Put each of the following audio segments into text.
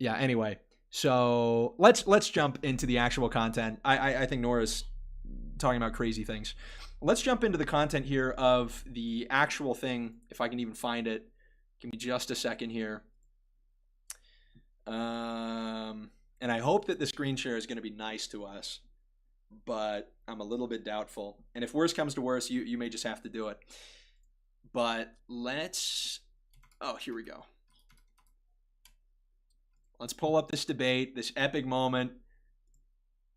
Yeah, anyway. So let's jump into the actual content. I think Nora's talking about crazy things. Let's jump into the content here of the actual thing, if I can even find it. Give me just a second here. And I hope that the screen share is going to be nice to us, but I'm a little bit doubtful. And if worse comes to worse, you may just have to do it. But let's... Oh, here we go. Let's pull up this debate, this epic moment,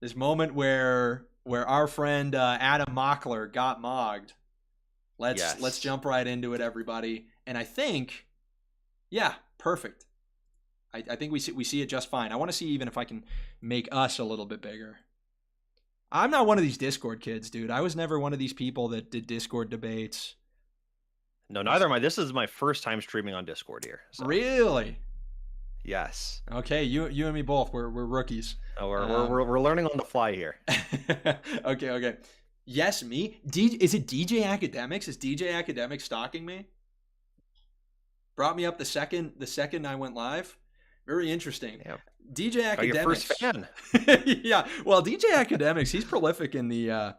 this moment where our friend Adam Mockler got mogged. Let's jump right into it, everybody. And I think, yeah, perfect. I think we see it just fine. I want to see even if I can make us a little bit bigger. I'm not one of these Discord kids, dude. I was never one of these people that did Discord debates. No, neither am I. This is my first time streaming on Discord here. So. Really? Yes. Okay, you and me both. We're rookies. Oh, we're learning on the fly here. Okay. Yes, me. Is it DJ Academics? Is DJ Academics stalking me? Brought me up the second I went live. Very interesting. Yeah. DJ Academics. Your first fan. Yeah. Well, DJ Academics, he's prolific in the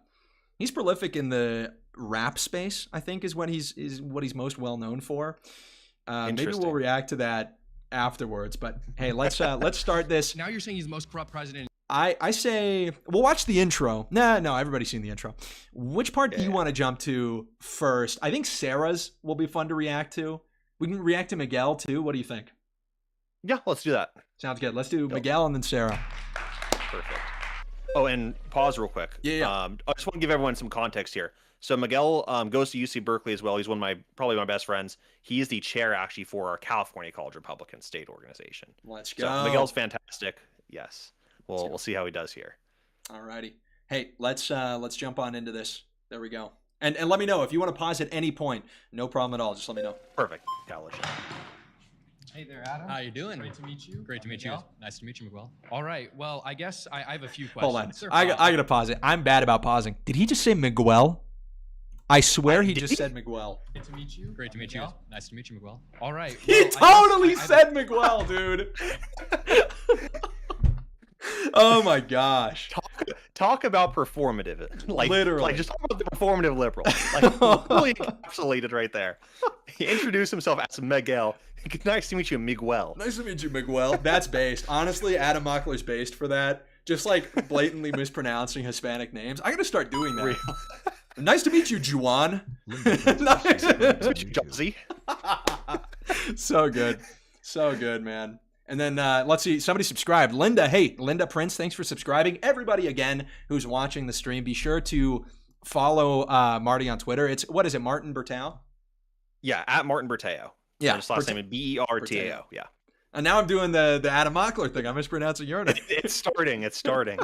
rap space, I think is what he's most well known for. Maybe we'll react to that afterwards, but hey, let's start this. Now you're saying he's the most corrupt president. I say we'll watch the intro. No, everybody's seen the intro. Which part do you want to jump to first? I think Sarah's will be fun to react to. We can react to Miguel too. What do you think? Yeah, let's do that. Sounds good. Let's do Miguel and then Sarah. Perfect. Oh, and pause real quick. Yeah. I just want to give everyone some context here. So Miguel goes to UC Berkeley as well. He's probably my best friends. He is the chair actually for our California College Republican state organization. Let's go. So Miguel's fantastic. Yes. We'll see how he does here. Alrighty. Hey, let's jump on into this. There we go. And let me know if you want to pause at any point. No problem at all. Just let me know. Perfect. College. Hey there, Adam. How you doing? Great to meet you. Great to meet Miguel. you. Nice to meet you, Miguel. All right. Well, I guess I have a few questions. Hold on. I gotta pause it. I'm bad about pausing. Did he just say Miguel? I swear he just said Miguel. Great to meet you. Great to meet you. Nice to meet you, Miguel. All right. Well, he totally said Miguel, dude. Oh my gosh. Talk about performative. Like, literally. Like, just talk about the performative liberal. Like, really encapsulated right there. He introduced himself as Miguel. Nice to meet you, Miguel. Nice to meet you, Miguel. That's based. Honestly, Adam Mockler's based for that. Just like blatantly mispronouncing Hispanic names. I gotta start doing that. Nice to meet you, Juan. Nice to meet you, Jazzy. So good, man. And then let's see, somebody subscribed. Linda Prince, thanks for subscribing. Everybody again who's watching the stream, be sure to follow Marty on Twitter. What is it, Martin Bertao? Yeah, at Martin Bertao. Yeah, his last name is Bertao. Yeah. And now I'm doing the Adam Mockler thing. I'm mispronouncing your name. It's starting.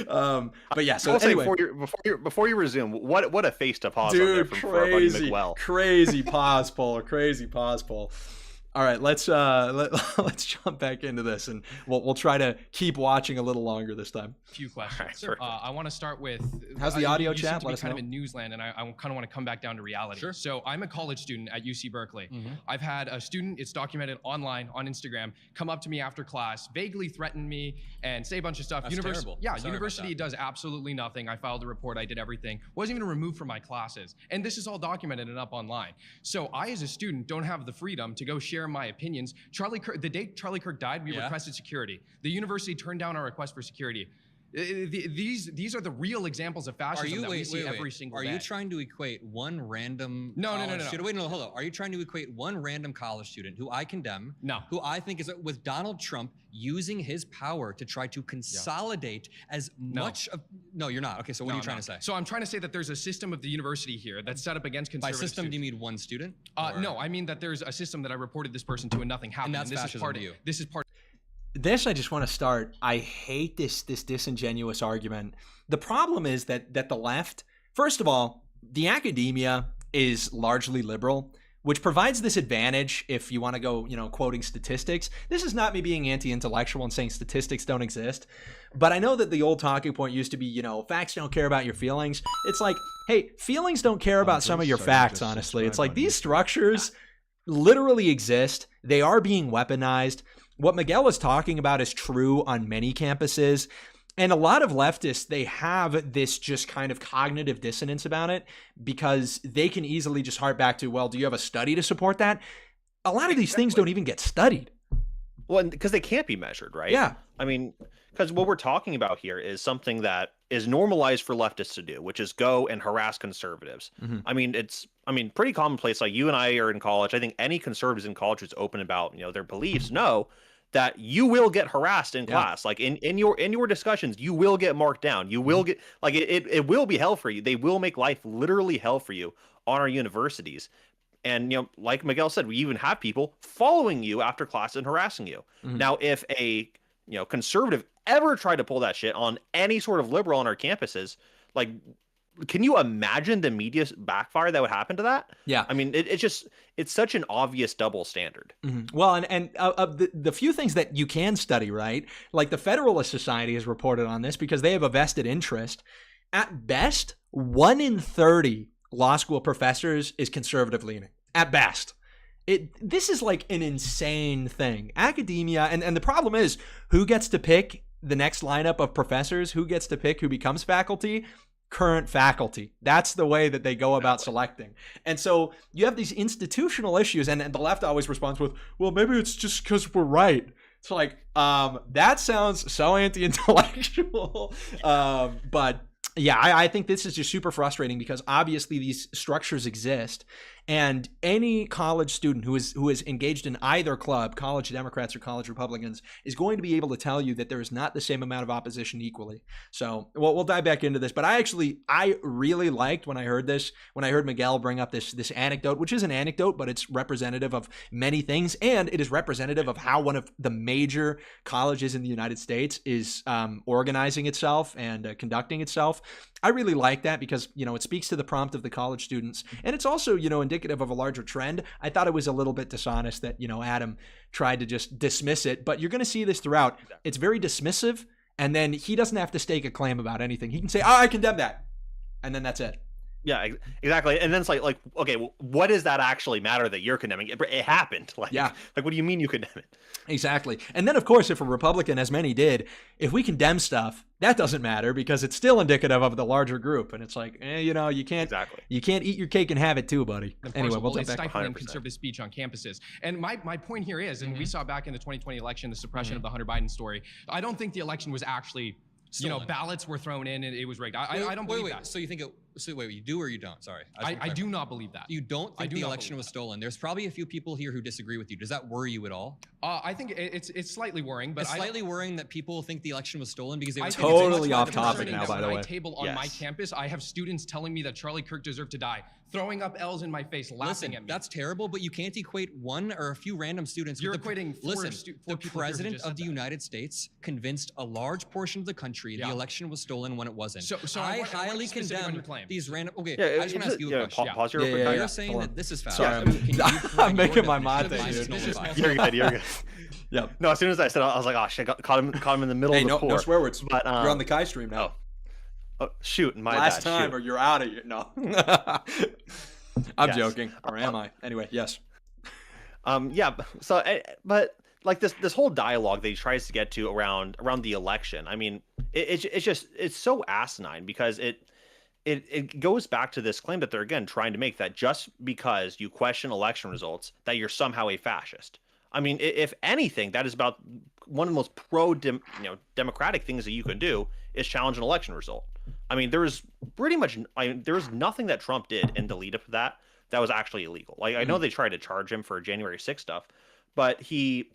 But yeah. So anyway, before you resume, what a face to pause on there from our buddy Miguel. Crazy pause pull. All right, let's jump back into this, and we'll try to keep watching a little longer this time. A few questions. I want to start with how's the audio chat? Let us know. Kind of in newsland, and I kind of want to come back down to reality. Sure. So I'm a college student at UC Berkeley. Mm-hmm. I've had a student, it's documented online on Instagram, come up to me after class, vaguely threaten me, and say a bunch of stuff. That's terrible. Yeah, university does absolutely nothing. I filed a report. I did everything. Wasn't even removed from my classes, and this is all documented and up online. So I, as a student, don't have the freedom to go share my opinions. The day Charlie Kirk died, we requested security. The university turned down our request for security. These are the real examples of fascism that we see every single day. Are you trying to equate one random No. Wait, hold on. Are you trying to equate one random college student who I condemn, who I think is with Donald Trump using his power to try to consolidate as much of... No, you're not. Okay, so what are you trying to say? So I'm trying to say that there's a system of the university here that's set up against conservative By system, students. do you mean one student? No, I mean that there's a system that I reported this person to and nothing happened. And that's fascism to you. This is part This I just want to start. I hate this disingenuous argument. The problem is that the left, first of all, the academia is largely liberal, which provides this advantage if you want to go, quoting statistics. This is not me being anti-intellectual and saying statistics don't exist, but I know that the old talking point used to be, facts don't care about your feelings. It's like, hey, feelings don't care about some of your facts, honestly. It's like these structures literally exist. They are being weaponized. what Miguel is talking about is true on many campuses. And a lot of leftists, they have this just kind of cognitive dissonance about it because they can easily just harp back to, well, do you have a study to support that? A lot of these things don't even get studied. Well, because they can't be measured, right? Yeah. I mean, because what we're talking about here is something that is normalized for leftists to do, which is go and harass conservatives. I mean, it's pretty commonplace. Like you and I are in college. I think any conservatives in college who's open about, their beliefs know that you will get harassed in class. Like in your discussions, you will get marked down. You will get like it will be hell for you. They will make life literally hell for you on our universities. And like Miguel said, we even have people following you after class and harassing you. Now, if a conservative ever tried to pull that shit on any sort of liberal on our campuses, like, can you imagine the media backfire that would happen to that? Yeah. I mean, it's such an obvious double standard. Well, and the few things that you can study, right? Like the Federalist Society has reported on this because they have a vested interest. At best, 1 in 30 law school professors is conservative leaning. At best. This is like an insane thing. Academia, and the problem is, who gets to pick the next lineup of professors? Who gets to pick who becomes faculty? Current faculty. That's the way that they go about selecting. And so you have these institutional issues, and the left always responds with, well, maybe it's just because we're right. It's like, that sounds so anti-intellectual. But yeah, I think this is just super frustrating because obviously these structures exist, and any college student who is engaged in either club, college Democrats or college Republicans, is going to be able to tell you that there is not the same amount of opposition equally. So we'll dive back into this, but I really liked when I heard Miguel bring up this anecdote, which is an anecdote, but it's representative of many things, and it is representative of how one of the major colleges in the United States is organizing itself and conducting itself. I really like that because, it speaks to the prompt of the college students, and it's also, indicative of a larger trend. I thought it was a little bit dishonest that, Adam tried to just dismiss it, but you're going to see this throughout. It's very dismissive, and then he doesn't have to stake a claim about anything. He can say, I condemn that, and then that's it. Yeah, exactly. And then it's like, okay, well, what does that actually matter that you're condemning? It happened. Like, what do you mean you condemn it? Exactly. And then, of course, if a Republican, as many did, if we condemn stuff, that doesn't matter because it's still indicative of the larger group. And it's like, you can't eat your cake and have it too, buddy. Anyway, we'll jump back. Stifling conservative speech on campuses. And my point here is, and we saw back in the 2020 election, the suppression of the Hunter Biden story. I don't think the election was actually, ballots were thrown in and it was rigged. I don't believe that. So you think you do or you don't? Sorry. I do not believe that. You don't think the election was stolen? There's probably a few people here who disagree with you. Does that worry you at all? I think it's slightly worrying, but it's slightly worrying that people think the election was stolen because they were totally off topic now, by the way. Table on my campus, I have students telling me that Charlie Kirk deserved to die, throwing up L's in my face, laughing at me. That's terrible, but you can't equate one or a few random students. You're equating the president of the United States convinced a large portion of the country the election was stolen when it wasn't. So I highly condemn these random. Okay, Yeah, I just want to ask you a question. Pause here. You're saying that this is foul. Sorry, I'm making my mind thing. You're good. Yeah. No, as soon as I said, I was like, oh shit, caught him in the middle of the pour. No swear words. But you're on the Kai stream now. Oh, shoot, my Last bad. time, or you're out of here. No. I'm joking, or am I? Anyway, yes. Yeah. So, but like this whole dialogue that he tries to get to around the election. I mean, it's so asinine because it goes back to this claim that they're again trying to make that just because you question election results that you're somehow a fascist. I mean, if anything, that is about one of the most democratic things that you can do is challenge an election result. I mean, there was nothing that Trump did in the lead up to that was actually illegal. Like, I know they tried to charge him for January 6th stuff, but he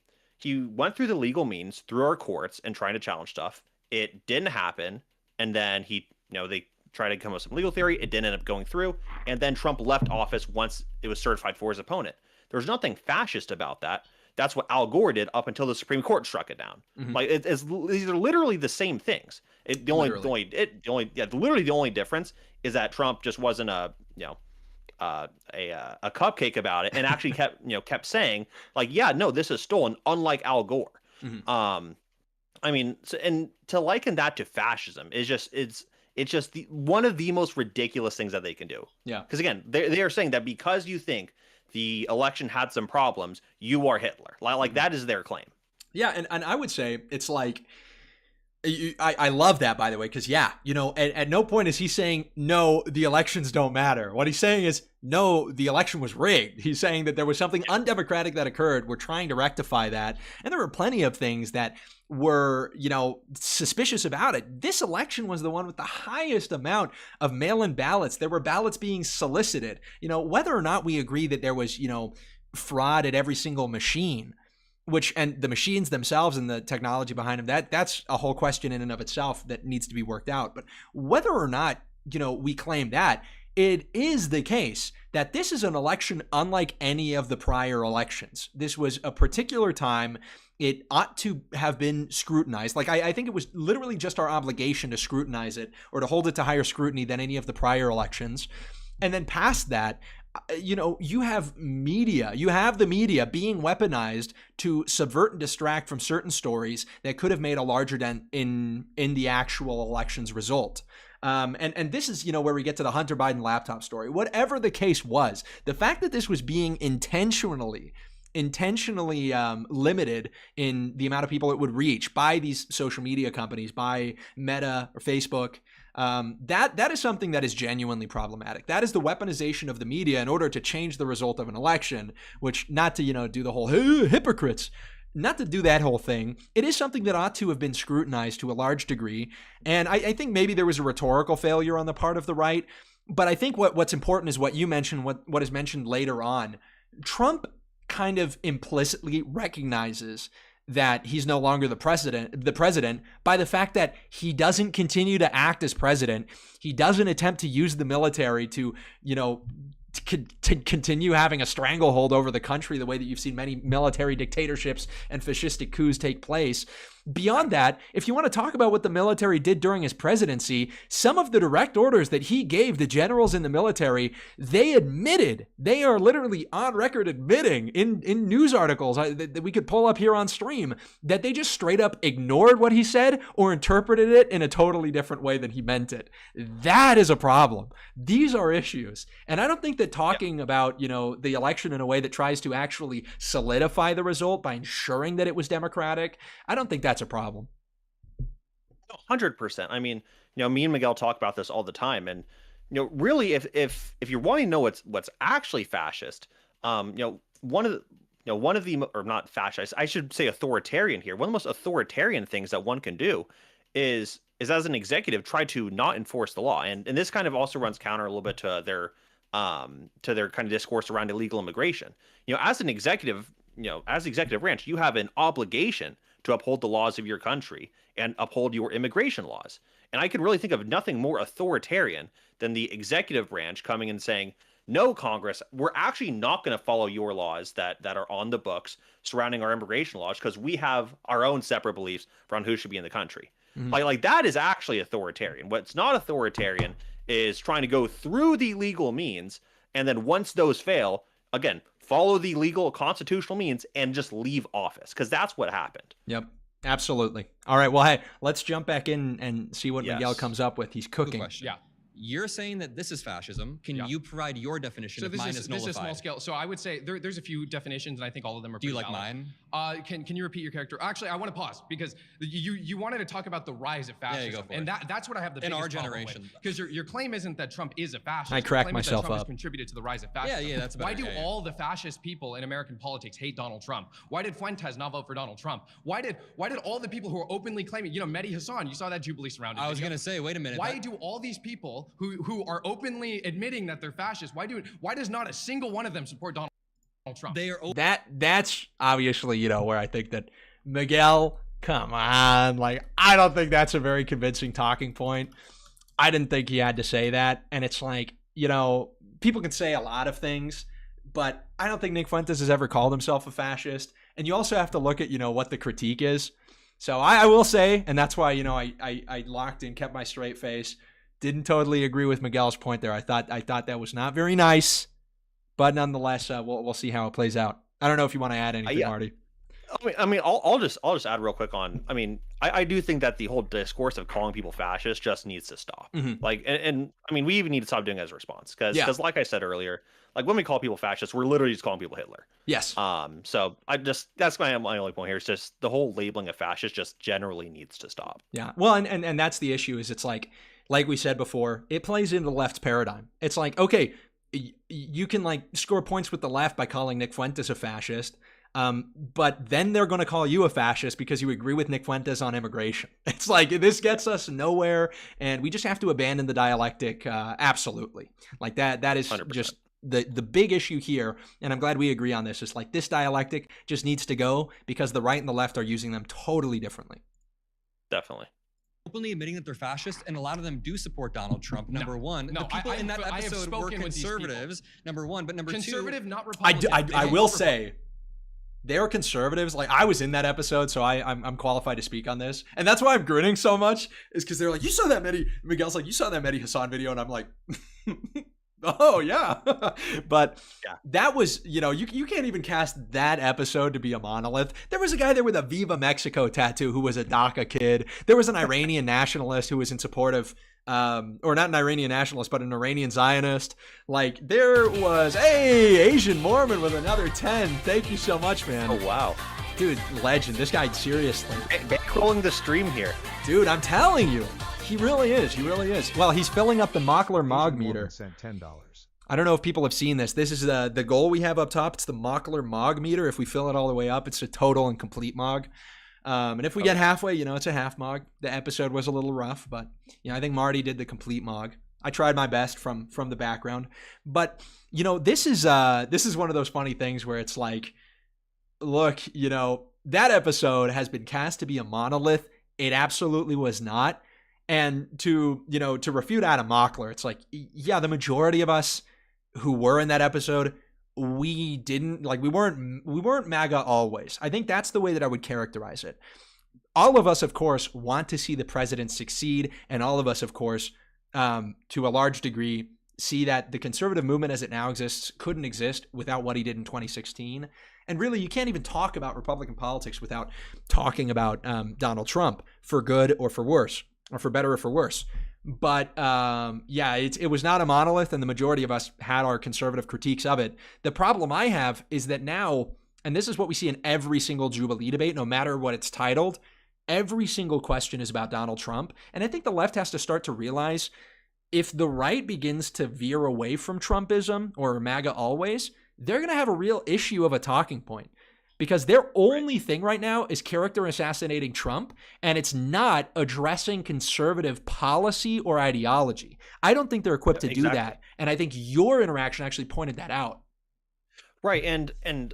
went through the legal means through our courts and trying to challenge stuff. It didn't happen, and then they tried to come up with some legal theory. It didn't end up going through, and then Trump left office once it was certified for his opponent. There's nothing fascist about that. That's what Al Gore did up until the Supreme Court struck it down. Like these are literally the same things. The only difference is that Trump just wasn't a cupcake about it and actually kept saying like, yeah, no, this is stolen, unlike Al Gore. I mean, and to liken that to fascism is just it's just one of the most ridiculous things that they can do. Yeah, because again, they are saying that because you think the election had some problems, you are Hitler. Like that is their claim. Yeah, and I would say it's like, I love that, by the way, because, yeah, at no point is he saying, no, the elections don't matter. What he's saying is, no, the election was rigged. He's saying that there was something undemocratic that occurred. We're trying to rectify that. And there were plenty of things that were, suspicious about it. This election was the one with the highest amount of mail-in ballots. There were ballots being solicited. Whether or not we agree that there was, fraud at every single machine, and the machines themselves and the technology behind them, that's a whole question in and of itself that needs to be worked out. But whether or not, we claim that, it is the case that this is an election unlike any of the prior elections. This was a particular time. It ought to have been scrutinized. Like, I think it was literally just our obligation to scrutinize it, or to hold it to higher scrutiny than any of the prior elections. And then past that, you have the media being weaponized to subvert and distract from certain stories that could have made a larger dent in the actual election's result. And this is, where we get to the Hunter Biden laptop story. Whatever the case was, the fact that this was being intentionally limited in the amount of people it would reach by these social media companies, by Meta or Facebook, that is something that is genuinely problematic. That is the weaponization of the media in order to change the result of an election, which, not to, do the whole hypocrites, not to do that whole thing. It is something that ought to have been scrutinized to a large degree. And I think maybe there was a rhetorical failure on the part of the right. But I think what's important is what you mentioned, what is mentioned later on. Trump kind of implicitly recognizes that he's no longer the president by the fact that he doesn't continue to act as president. He doesn't attempt to use the military to, to continue having a stranglehold over the country the way that you've seen many military dictatorships and fascistic coups take place. Beyond that, if you want to talk about what the military did during his presidency, some of the direct orders that he gave the generals in the military, they are literally on record admitting in news articles that we could pull up here on stream, that they just straight up ignored what he said or interpreted it in a totally different way than he meant it. That is a problem. These are issues. And I don't think that talking about, the election in a way that tries to actually solidify the result by ensuring that it was democratic, I don't think that's a problem. 100%. I mean, me and Miguel talk about this all the time, and really, if you're wanting to know what's actually fascist, one of the or not fascist, I should say authoritarian here. One of the most authoritarian things that one can do is as an executive try to not enforce the law, and this kind of also runs counter a little bit to their kind of discourse around illegal immigration. As an executive, as the executive branch, you have an obligation to uphold the laws of your country and uphold your immigration laws. And I can really think of nothing more authoritarian than the executive branch coming and saying, no, Congress, we're actually not going to follow your laws that are on the books surrounding our immigration laws because we have our own separate beliefs around who should be in the country. Mm-hmm. Like that is actually authoritarian. What's not authoritarian is trying to go through the legal means, and then once those fail, again, follow the legal constitutional means and just leave office, because that's what happened. Yep, absolutely. All right, well, hey, let's jump back in and see what Miguel comes up with. He's cooking. Yeah. You're saying that this is fascism. Can you provide your definition of mine is nullified? This is small scale. So I would say there's a few definitions, and I think all of them are pretty Do you like valid. mine? Can you repeat your character? Actually, I want to pause because you wanted to talk about the rise of fascism. Yeah, you go for and it. That's what I have the in biggest our problem generation. Because your claim isn't that Trump is a fascist. I cracked Your claim myself is that Trump up. has contributed to the rise of fascism. Yeah, that's better. Why do all the fascist people in American politics hate Donald Trump? Why did Fuentes not vote for Donald Trump? Why did all the people who are openly claiming, Mehdi Hassan, you saw that Jubilee surrounding. I was going to say, wait a minute. Why do all these people who are openly admitting that they're fascist, why does not a single one of them support Donald Trump? They are that's obviously, where I think that Miguel, come on, like, I don't think that's a very convincing talking point. I didn't think he had to say that. And it's like, people can say a lot of things, but I don't think Nick Fuentes has ever called himself a fascist. And you also have to look at, what the critique is. So I will say, and that's why, I locked in, kept my straight face. Didn't totally agree with Miguel's point there. I thought that was not very nice, but nonetheless, we'll see how it plays out. I don't know if you want to add anything, Marty. I'll just add real quick on. I mean, I do think that the whole discourse of calling people fascists just needs to stop. Like, and I mean, we even need to stop doing it as a response because like I said earlier, like when we call people fascists, we're literally just calling people Hitler. Yes. So that's my only point here. Is just the whole labeling of fascist just generally needs to stop. Yeah. Well, and that's the issue. Is it's like we said before, it plays into the left's paradigm. It's like, okay, you can like score points with the left by calling Nick Fuentes a fascist. But then they're going to call you a fascist because you agree with Nick Fuentes on immigration. It's like, this gets us nowhere, and we just have to abandon the dialectic. Absolutely. Like that is 100%. Just the big issue here. And I'm glad we agree on this. Is like, this dialectic just needs to go because the right and the left are using them totally differently. Definitely. Openly admitting that they're fascist, and a lot of them do support Donald Trump. Number one, the people in that episode were conservatives. Number one, but number conservative, two, not Republican. I will say, they're conservatives. Like, I was in that episode, so I'm qualified to speak on this. And that's why I'm grinning so much, is because they're like, you saw that Miguel's like, you saw that Mehdi Hassan video, and I'm like, oh yeah. But that was, you can't even cast that episode to be a monolith. There was a guy there with a Viva Mexico tattoo who was a DACA kid. There was an Iranian nationalist who was in support of or not an Iranian nationalist, but an Iranian Zionist. Like, there was, Asian Mormon with another 10. Thank you so much, man. Oh, wow. Dude, legend. This guy, seriously. Bankrolling the stream here. Dude, I'm telling you. He really is. He really is. Well, he's filling up the Mockler Mog meter. Sent $10. I don't know if people have seen this. This is the goal we have up top. It's the Mockler Mog meter. If we fill it all the way up, it's a total and complete mog. And if we get halfway, it's a half mog. The episode was a little rough, but I think Marty did the complete mog. I tried my best from the background, but this is one of those funny things where it's like, look, that episode has been cast to be a monolith. It absolutely was not. And to refute Adam Mockler, it's like, yeah, the majority of us who were in that episode, we weren't MAGA always. I think that's the way that I would characterize it. All of us, of course, want to see the president succeed, and all of us, of course, to a large degree, see that the conservative movement as it now exists couldn't exist without what he did in 2016. And really, you can't even talk about Republican politics without talking about Donald Trump, for good or for worse, or for better or for worse. But it was not a monolith, and the majority of us had our conservative critiques of it. The problem I have is that now, and this is what we see in every single Jubilee debate, no matter what it's titled, every single question is about Donald Trump. And I think the left has to start to realize, if the right begins to veer away from Trumpism or MAGA always, they're going to have a real issue of a talking point. Because their only thing right now is character assassinating Trump, and it's not addressing conservative policy or ideology. I don't think they're equipped to do that, and I think your interaction actually pointed that out. Right, and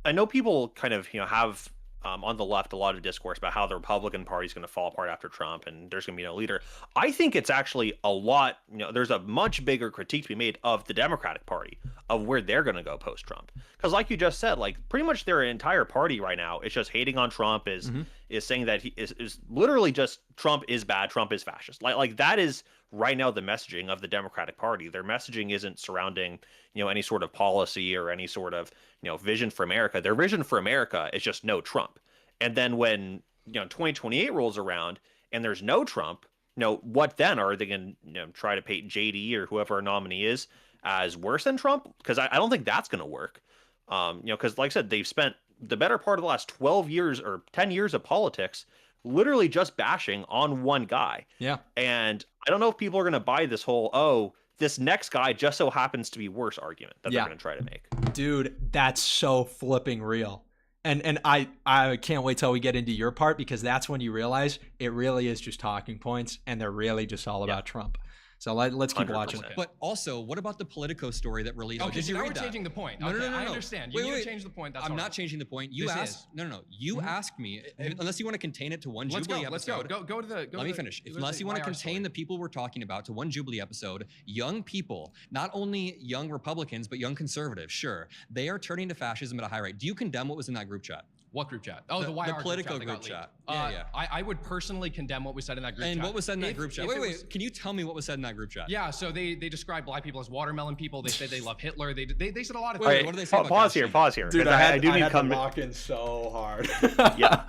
I know people kind of have on the left a lot of discourse about how the Republican Party is going to fall apart after Trump and there's going to be no leader. I think it's actually a lot, there's a much bigger critique to be made of the Democratic Party, of where they're going to go post-Trump. Because like you just said, like pretty much their entire party right now is just hating on Trump, is saying that he is literally just Trump is bad, Trump is fascist. Like that is right now the messaging of the Democratic Party. Their messaging isn't surrounding any sort of policy or any sort of vision for America. Their vision for America is just no Trump. And then when 2028 rolls around and there's no Trump, what then? Are they going to try to paint JD or whoever our nominee is as worse than Trump? Because I don't think that's going to work. Because like I said, they've spent the better part of the last 12 years or 10 years of politics literally just bashing on one guy. Yeah. And I don't know if people are going to buy this whole, this next guy just so happens to be worse argument that they're going to try to make. Dude, that's so flipping real. And I can't wait till we get into your part, because that's when you realize it really is just talking points, and they're really just all about Trump. So let's keep 100%. Watching it. But also, what about the Politico story that released? Okay, so now we're changing the point. No. I understand. You need to change the point. That's I'm not changing the point. You asked. No. You asked me, unless you want to contain it to one Jubilee episode. Let's go to the. Let me finish. Unless you want to contain the people we're talking about to one Jubilee episode, young people, not only young Republicans, but young conservatives, sure, they are turning to fascism at a high rate. Do you condemn what was in that group chat? What group chat? Oh, the YR Politico group chat. Yeah. I would personally condemn what was said in that group chat. And what was said in that group chat? Wait. Can you tell me what was said in that group chat? Yeah, so they described black people as watermelon people. They said they love Hitler. They said a lot of things. things. What do they say? Pause here. Dude, I do need to come lock in so hard. Yeah,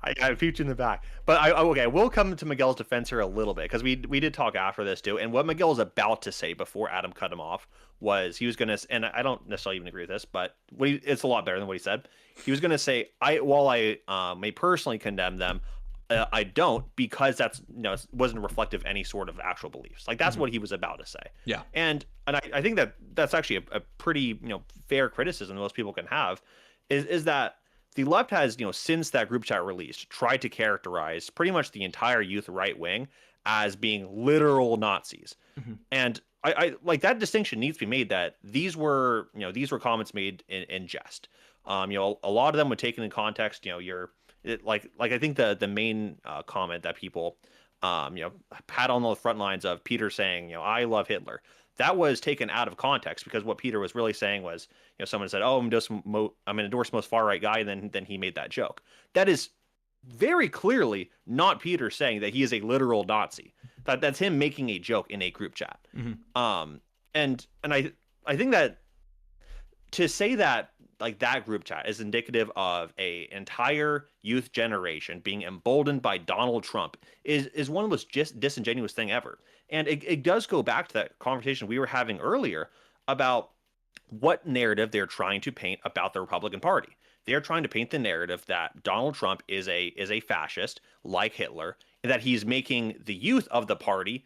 I peeked in the back, but we'll come to Miguel's defense here a little bit because we did talk after this too, and what Miguel was about to say before Adam cut him off was he was gonna, and I don't necessarily even agree with this, but it's a lot better than what he said. He was gonna say, while I may personally condemn them, I don't, because that's it wasn't reflective of any sort of actual beliefs. Like that's what he was about to say. Yeah, and I think that's actually a pretty fair criticism that most people can have, is that the left has since that group chat released tried to characterize pretty much the entire youth right wing as being literal Nazis, and I like that distinction needs to be made that these were comments made in jest. A lot of them were taken in context. I think the main comment that people pat on the front lines of Peter saying I love Hitler, that was taken out of context, because what Peter was really saying was someone said, oh, I'm an endorsed most far right guy, and then he made that joke. That is very clearly not Peter saying that he is a literal Nazi. That's him making a joke in a group chat. And I think that to say that like that group chat is indicative of a entire youth generation being emboldened by Donald Trump is one of the most just disingenuous thing ever. And it does go back to that conversation we were having earlier about what narrative they're trying to paint about the Republican Party. They're trying to paint the narrative that Donald Trump is a fascist like Hitler, and that he's making the youth of the party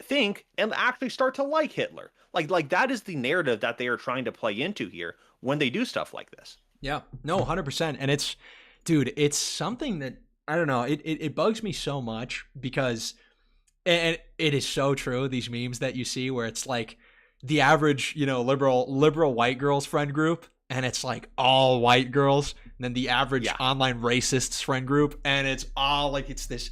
think and actually start to like Hitler. Like that is the narrative that they are trying to play into here when they do stuff like this. Yeah, no, 100%. And it's something that, I don't know, it bugs me so much because, and it is so true, these memes that you see where it's like the average, liberal white girls friend group, and it's like all white girls, and then the average online racists friend group, and it's all like it's this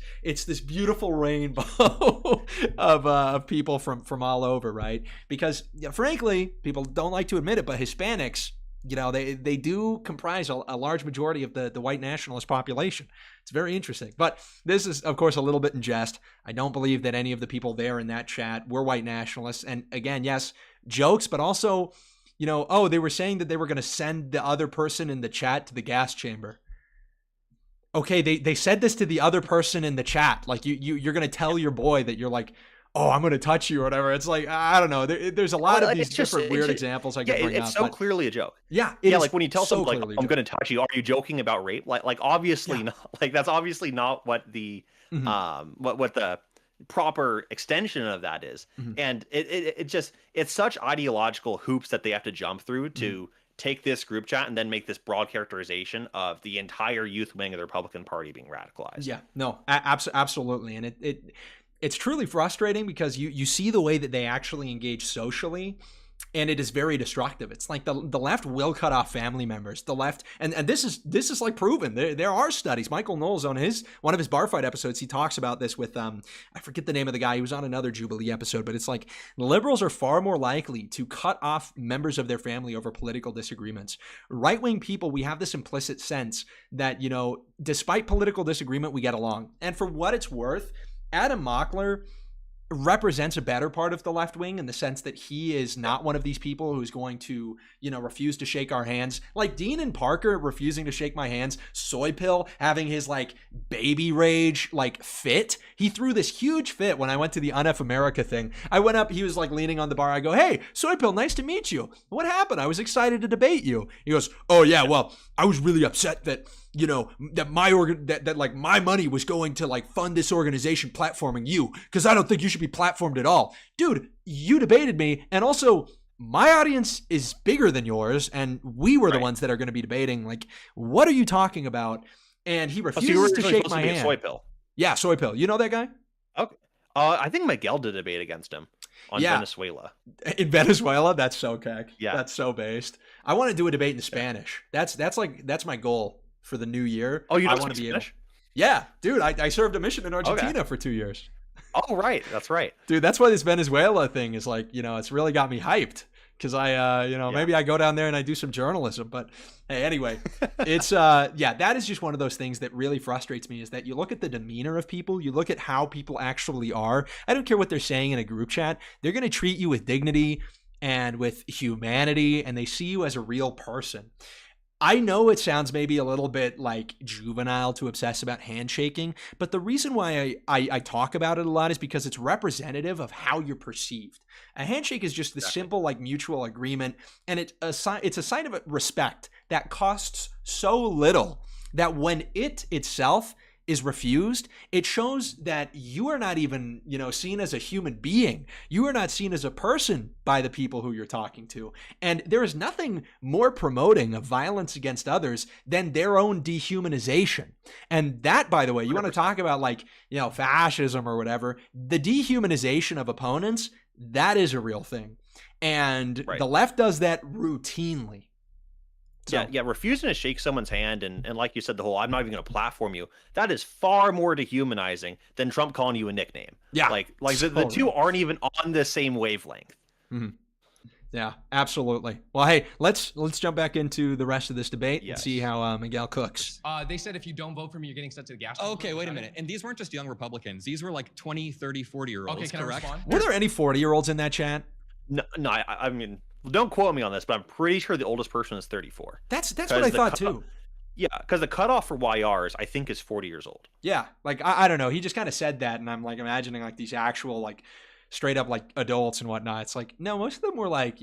beautiful rainbow of people from all over, right? Because frankly, people don't like to admit it, but Hispanics, they do comprise a large majority of the white nationalist population. It's very interesting. But this is, of course, a little bit in jest. I don't believe that any of the people there in that chat were white nationalists. And again, yes, jokes, but also, they were saying that they were going to send the other person in the chat to the gas chamber. Okay, they said this to the other person in the chat. Like, you're going to tell your boy that you're like, oh, I'm going to touch you or whatever. It's like, I don't know. There's a lot of these different weird examples I can bring up. It's so clearly a joke. Yeah. Like when you tell someone, like, I'm going to touch you, are you joking about rape? Like obviously not. Like, that's obviously not what the, what the proper extension of that is. And it's such ideological hoops that they have to jump through to take this group chat and then make this broad characterization of the entire youth wing of the Republican Party being radicalized. Yeah, no, absolutely. And it's truly frustrating because you see the way that they actually engage socially, and it is very destructive. It's like the left will cut off family members. The left, and this is like proven. There are studies. Michael Knowles on one of his bar fight episodes, he talks about this with I forget the name of the guy. He was on another Jubilee episode, but it's like liberals are far more likely to cut off members of their family over political disagreements. Right-wing people, we have this implicit sense that, despite political disagreement, we get along. And for what it's worth, Adam Mockler represents a better part of the left wing in the sense that he is not one of these people who's going to, refuse to shake our hands. Like Dean and Parker refusing to shake my hands, Soy Pill having his like baby rage like fit. He threw this huge fit when I went to the UNF America thing. I went up, he was like leaning on the bar. I go, hey, Soy Pill, nice to meet you. What happened? I was excited to debate you. He goes, oh yeah, well, I was really upset that that like my money was going to like fund this organization platforming you, because I don't think you should be platformed at all. Dude, you debated me, and also my audience is bigger than yours, and we were the ones that are going to be debating. Like, what are you talking about? And he refuses to shake my hand. Soy Pill. Yeah, Soy Pill. You know that guy? Okay. I think Miguel did a debate against him on Venezuela. In Venezuela? That's so keck. Yeah. That's so based. I want to do a debate in Spanish. That's my goal for the new year. Oh, you I want to to be Spanish? able. Yeah, dude, I served a mission in Argentina for 2 years. Oh, right. That's right. Dude, that's why this Venezuela thing is like, it's really got me hyped. because maybe I go down there and I do some journalism. But hey, anyway, it's that is just one of those things that really frustrates me, is that you look at the demeanor of people, you look at how people actually are. I don't care what they're saying in a group chat. They're going to treat you with dignity and with humanity, and they see you as a real person. I know it sounds maybe a little bit like juvenile to obsess about handshaking, but the reason why I talk about it a lot is because it's representative of how you're perceived. A handshake is just the simple like mutual agreement, and it's a sign of respect that costs so little that when it itself is refused, it shows that you are not even, seen as a human being. You are not seen as a person by the people who you're talking to. And there is nothing more promoting of violence against others than their own dehumanization. And that, by the way, you want to talk about fascism or whatever, the dehumanization of opponents, that is a real thing. And the left does that routinely. So. Yeah, refusing to shake someone's hand and like you said, the whole "I'm not even going to platform you," that is far more dehumanizing than Trump calling you a nickname. Yeah, like the two aren't even on the same wavelength. Mm-hmm. Yeah, absolutely. Well, hey, let's jump back into the rest of this debate and see how Miguel cooks. They said if you don't vote for me, you're getting sent to the gas station. Okay, wait a minute. And these weren't just young Republicans. These were like 20, 30, 40-year-olds, okay, can correct? I respond? Were there any 40-year-olds in that chat? No, I mean, don't quote me on this, but I'm pretty sure the oldest person is 34. That's what I thought too. Yeah, because the cutoff for YRs, I think, is 40 years old. Yeah, like I don't know. He just kind of said that, and I'm like imagining like these actual like straight up like adults and whatnot. It's like, no, most of them were like,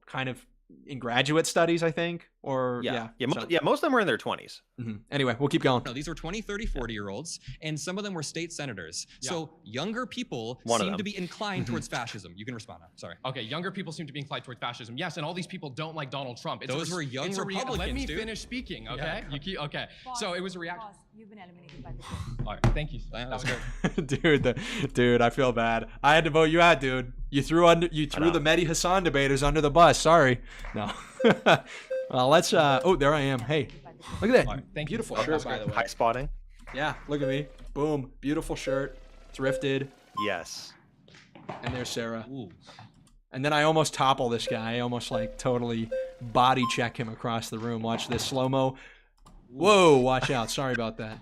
kind of in graduate studies, I think, or most of them were in their 20s. Mm-hmm. Anyway, we'll keep going. No, these were 20, 30, 40-year-olds, and some of them were state senators. Yeah. So younger people seem to be inclined towards fascism. You can respond now. Sorry. Okay, younger people seem to be inclined towards fascism. Yes, and all these people don't like Donald Trump. Those were young Republicans, Let me dude. finish speaking, okay? Yeah. Okay. So it was a reaction. You've been eliminated by the court. All right, thank you. That was good. dude, I feel bad. I had to vote you out, dude. You threw the Mehdi Hassan debaters under the bus. Sorry. No. Well, let's. There I am. Hey, look at that. Right, thank beautiful you. shirt, by the way. High spotting. Yeah, look at me. Boom. Beautiful shirt. Thrifted. Yes. And there's Sarah. Ooh. And then I almost topple this guy. I almost like totally body check him across the room. Watch this slow-mo. Whoa, watch out. Sorry about that.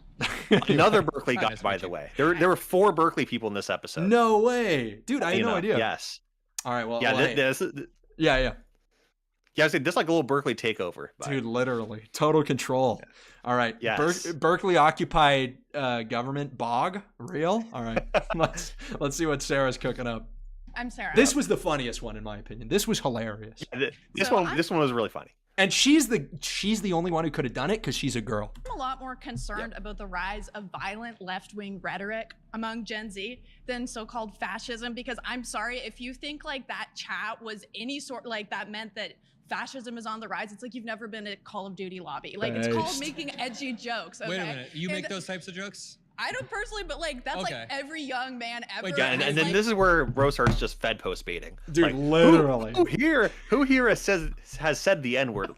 Another Berkeley guy, by the way. There were 4 Berkeley people in this episode. No way. Dude, I had no idea. Yes. All right, well. Yeah, Yeah. Yeah, I was saying this is like a little Berkeley takeover. Dude, literally. Total control. Yeah. All right. Yes. Berkeley occupied government bog. Real? All right. let's see what Sarah's cooking up. I'm Sarah. This was the funniest one in my opinion. This was hilarious. Yeah, this one was really funny. And she's the only one who could have done it because she's a girl. I'm a lot more concerned about the rise of violent left-wing rhetoric among Gen Z than so-called fascism, because I'm sorry, if you think like that chat was any sort, like that meant that fascism is on the rise, it's like you've never been at Call of Duty lobby. Like it's called making edgy jokes. Okay? Wait a minute. You make those types of jokes? I don't personally, but like that's like every young man ever. Yeah, and then this is where Rosehurst just fed post baiting. Dude, like, literally. Who here has said the N-word?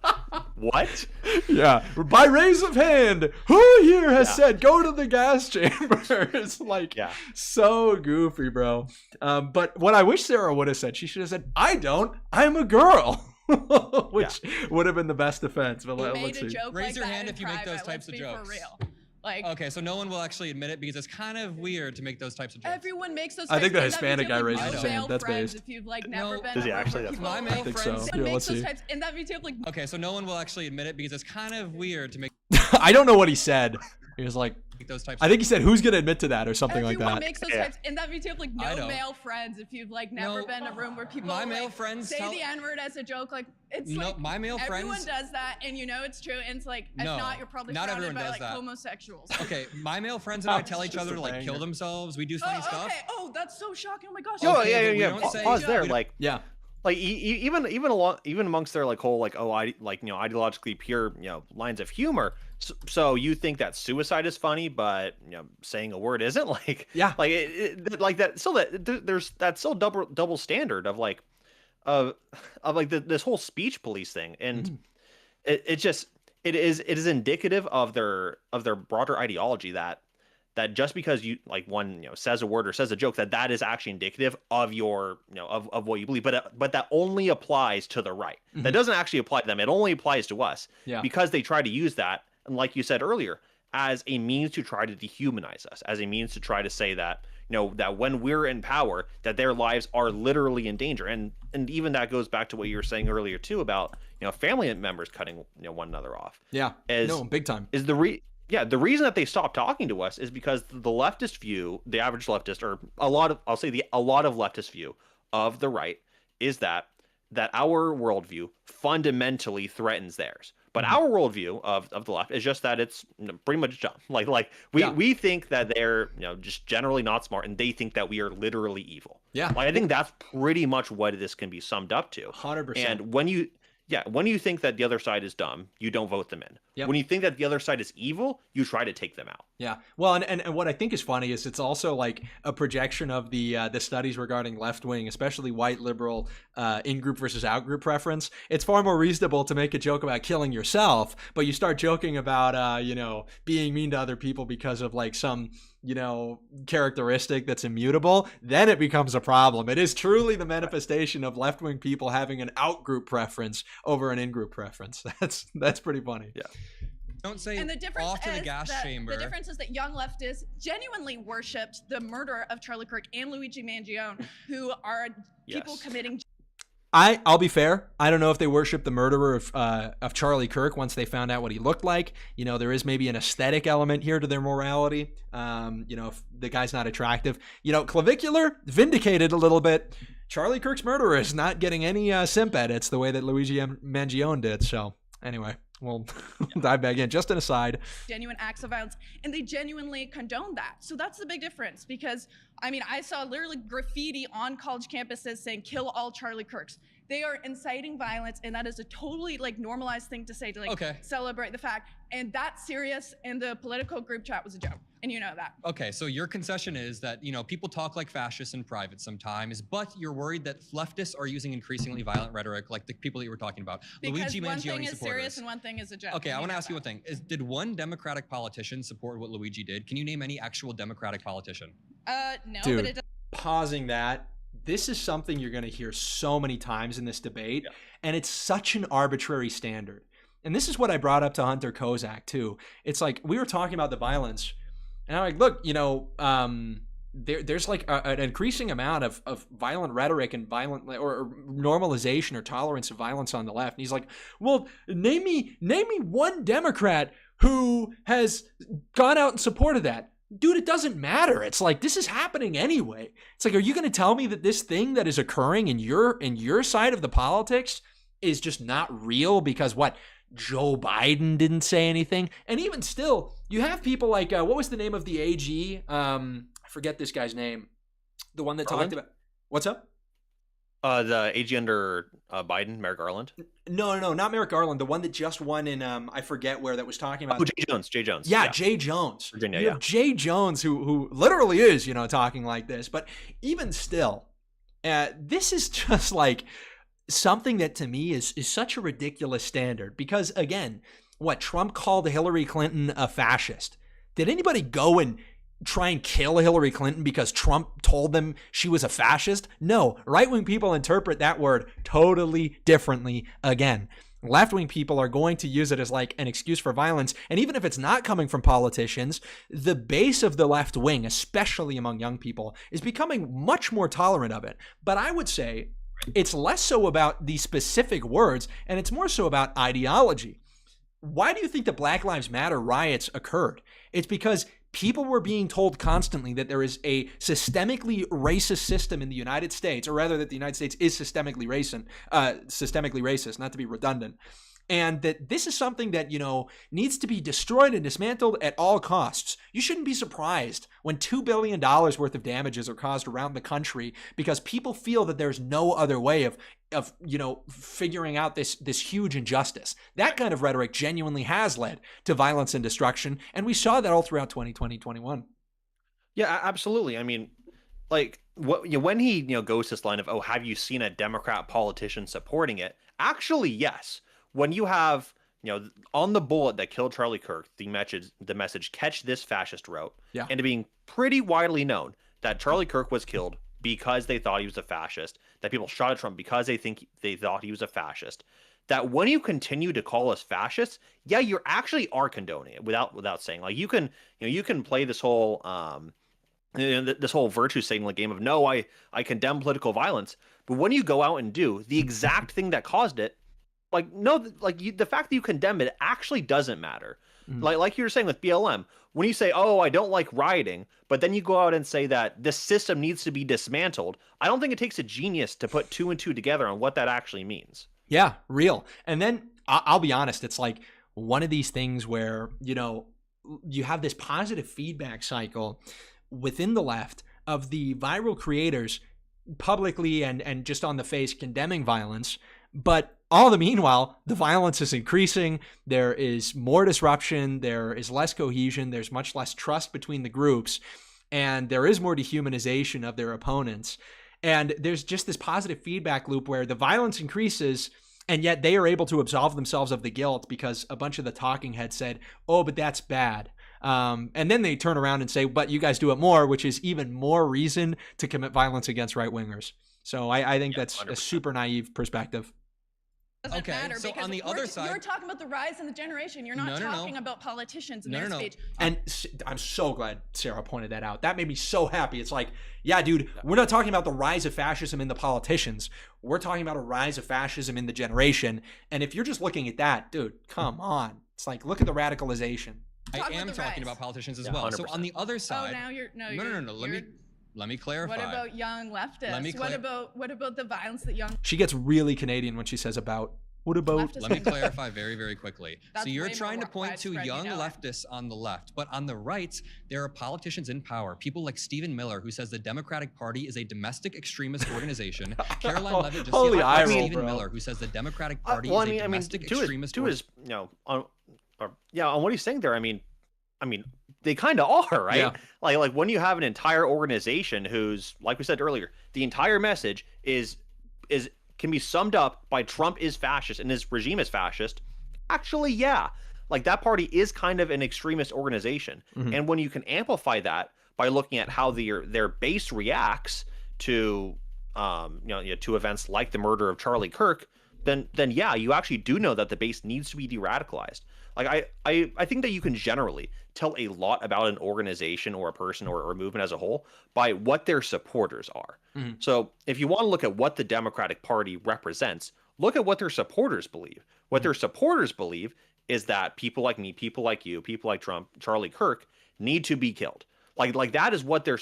What? Yeah. By raise of hand, who here has said go to the gas chamber? It's like so goofy, bro. But what I wish Sarah would have said, she should have said, I don't, I'm a girl. Which would have been the best defense. But let's see. Raise your hand if you make those types of jokes. Like, okay, so no one will actually admit it because it's kind of weird to make those types of jokes. Everyone makes those. I think the Hispanic guy raises his hand. That's based. If you've like never been. Does he actually? That's my I think so. Yeah, let's see. And that means you have like. Okay, so no one will actually admit it because it's kind of weird to make. I don't know what he said. He was like, those types. I think he said, "Who's gonna admit to that?" or something like that. Everyone makes those types, and that means you have like no male friends if you've like never been in a room where people male friends say the N-word as a joke. Like it's like my male friends. Everyone does that, and you know it's true. And it's like if not, you're probably surrounded by like homosexuals. Okay, my male friends and I tell each other to like kill themselves. We do funny stuff. Okay. Oh, that's so shocking. Oh my gosh. Oh yeah. Pause there. Like yeah. Like even amongst their like whole like ideologically pure lines of humor. So you think that suicide is funny, but saying a word isn't? Like like that. Still there's that still double standard of like this whole speech police thing, and it is indicative of their broader ideology that that just because you like one says a word or says a joke that is actually indicative of your of what you believe, but that only applies to the right. That doesn't actually apply to them. It only applies to us because they try to use that, and like you said earlier, as a means to try to dehumanize us, as a means to try to say that that when we're in power, that their lives are literally in danger. And even that goes back to what you were saying earlier too about family members cutting one another off. Big time. Is the reason that they stopped talking to us is because the leftist view, the average leftist, or a lot of leftist view of the right is that our worldview fundamentally threatens theirs. But our worldview of the left is just that it's pretty much dumb. Like we think that they're just generally not smart, and they think that we are literally evil. Yeah, like I think that's pretty much what this can be summed up to. 100%. And when you think that the other side is dumb, you don't vote them in. When you think that the other side is evil, you try to take them out. Yeah. Well, and what I think is funny is it's also like a projection of the studies regarding left wing, especially white liberal in-group versus out-group preference. It's far more reasonable to make a joke about killing yourself, but you start joking about being mean to other people because of like some characteristic that's immutable, then it becomes a problem. It is truly the manifestation of left-wing people having an out-group preference over an in-group preference. That's pretty funny. Yeah. Don't say and the difference off to the gas chamber. The difference is that young leftists genuinely worshipped the murder of Charlie Kirk and Luigi Mangione, who are people committing. I'll be fair. I don't know if they worship the murderer of Charlie Kirk once they found out what he looked like. There is maybe an aesthetic element here to their morality. If the guy's not attractive. Clavicular, vindicated a little bit. Charlie Kirk's murderer is not getting any simp edits the way that Luigi Mangione did. So anyway, we'll dive back in. Just an aside. Genuine acts of violence, and they genuinely condone that. So that's the big difference, because I saw literally graffiti on college campuses saying "kill all Charlie Kirks." They are inciting violence, and that is a totally normalized thing to say to celebrate the fact. And that's serious. And the political group chat was a joke, and you know that. Okay, so your concession is that people talk like fascists in private sometimes, but you're worried that leftists are using increasingly violent rhetoric, like the people that you were talking about. Because Luigi one Mangione thing is supporters. serious and one thing is a joke. Okay, I want to ask you one thing. Did one Democratic politician support what Luigi did? Can you name any actual Democratic politician? No, Dude, but it does. Pausing that. This is something you're going to hear so many times in this debate, and it's such an arbitrary standard. And this is what I brought up to Hunter Kozak too. It's like we were talking about the violence, and I'm like, look, there's like an increasing amount of violent rhetoric and violent or normalization or tolerance of violence on the left. And he's like, well, name me one Democrat who has gone out and supported that. Dude, it doesn't matter. It's like, this is happening anyway. It's like, are you going to tell me that this thing that is occurring in your side of the politics is just not real because Joe Biden didn't say anything? And even still, you have people like, what was the name of the AG? I forget this guy's name. The one that talked about, what's up? The AG under Biden, Merrick Garland. No, not Merrick Garland. The one that just won in I forget where, that was talking about. Oh, Jay Jones. Yeah, Jay Jones. Virginia. You have Jay Jones who literally is talking like this. But even still, this is just like something that to me is such a ridiculous standard. Because again, Trump called Hillary Clinton a fascist. Did anybody go and try and kill Hillary Clinton because Trump told them she was a fascist? No, right-wing people interpret that word totally differently again. Left-wing people are going to use it as like an excuse for violence. And even if it's not coming from politicians, the base of the left wing, especially among young people, is becoming much more tolerant of it. But I would say it's less so about the specific words, and it's more so about ideology. Why do you think the Black Lives Matter riots occurred? It's because people were being told constantly that there is a systemically racist system in the United States, or rather that the United States is systemically racist, not to be redundant. And that this is something that, needs to be destroyed and dismantled at all costs. You shouldn't be surprised when $2 billion worth of damages are caused around the country because people feel that there's no other way of figuring out this huge injustice. That kind of rhetoric genuinely has led to violence and destruction. And we saw that all throughout 2020, 21. Yeah, absolutely. I mean, like when he, goes this line of, oh, have you seen a Democrat politician supporting it? Actually, yes. When you have, on the bullet that killed Charlie Kirk, the message "Catch this fascist" wrote, and it being pretty widely known that Charlie Kirk was killed because they thought he was a fascist, that people shot at Trump because they thought he was a fascist, that when you continue to call us fascists, yeah, you actually are condoning it without saying. Like, you can play this whole this whole virtue signaling game of, no, I condemn political violence, but when you go out and do the exact thing that caused it, like, no, like, the fact that you condemn it actually doesn't matter. Like you were saying with BLM, when you say, oh, I don't like rioting, but then you go out and say that this system needs to be dismantled, I don't think it takes a genius to put 2 and 2 together on what that actually means. Yeah, real. And then I'll be honest, it's like one of these things where, you have this positive feedback cycle within the left of the viral creators publicly and just on the face condemning violence, but all the meanwhile, the violence is increasing. There is more disruption. There is less cohesion. There's much less trust between the groups. And there is more dehumanization of their opponents. And there's just this positive feedback loop where the violence increases, and yet they are able to absolve themselves of the guilt because a bunch of the talking heads said, oh, but that's bad. And then they turn around and say, but you guys do it more, which is even more reason to commit violence against right-wingers. So I think that's 100%. A super naive perspective. Doesn't matter, so because on the other side, you're talking about the rise in the generation. You're not talking about politicians in their speech. And I'm so glad Sarah pointed that out. That made me so happy. It's like, yeah, dude, we're not talking about the rise of fascism in the politicians. We're talking about a rise of fascism in the generation. And if you're just looking at that, dude, come on. It's like, look at the radicalization. I am talking about politicians as well. 100%. So on the other side, Let me clarify. What about young leftists? What about the violence that young... She gets really Canadian when she says about. What about... Let me clarify very, very quickly. So you're trying to point to young leftists on the left, but on the right, there are politicians in power. People like Stephen Miller, who says the Democratic Party is a domestic extremist organization. Caroline Levitt just said Stephen Miller, who says the Democratic Party is a domestic extremist organization. On what he's saying there, I mean, they kind of are, right? Yeah. Like when you have an entire organization whose, like we said earlier, the entire message can be summed up by Trump is fascist and his regime is fascist. Actually, yeah, like that party is kind of an extremist organization, and when you can amplify that by looking at how their base reacts to to events like the murder of Charlie Kirk, then yeah, you actually do know that the base needs to be de-radicalized. Like I think that you can generally tell a lot about an organization or a person or a movement as a whole by what their supporters are. So if you want to look at what the Democratic Party represents, look at what their supporters believe. What their supporters believe is that people like me, people like you, people like Trump, Charlie Kirk need to be killed. Like that is what their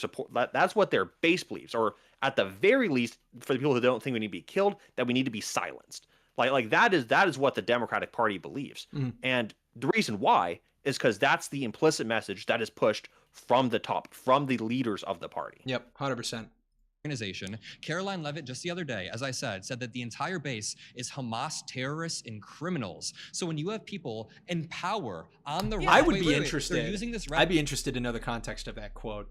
that's what their base believes, or at the very least, for the people who don't think we need to be killed, that we need to be silenced. Like that is what the Democratic Party believes. And the reason why is because that's the implicit message that is pushed from the top, from the leaders of the party. Yep, 100%. Organization. Caroline Levitt just the other day, as I said that the entire base is Hamas terrorists and criminals. So when you have people in power on the right, I would be interested. They're using this. I'd be interested to know the context of that quote.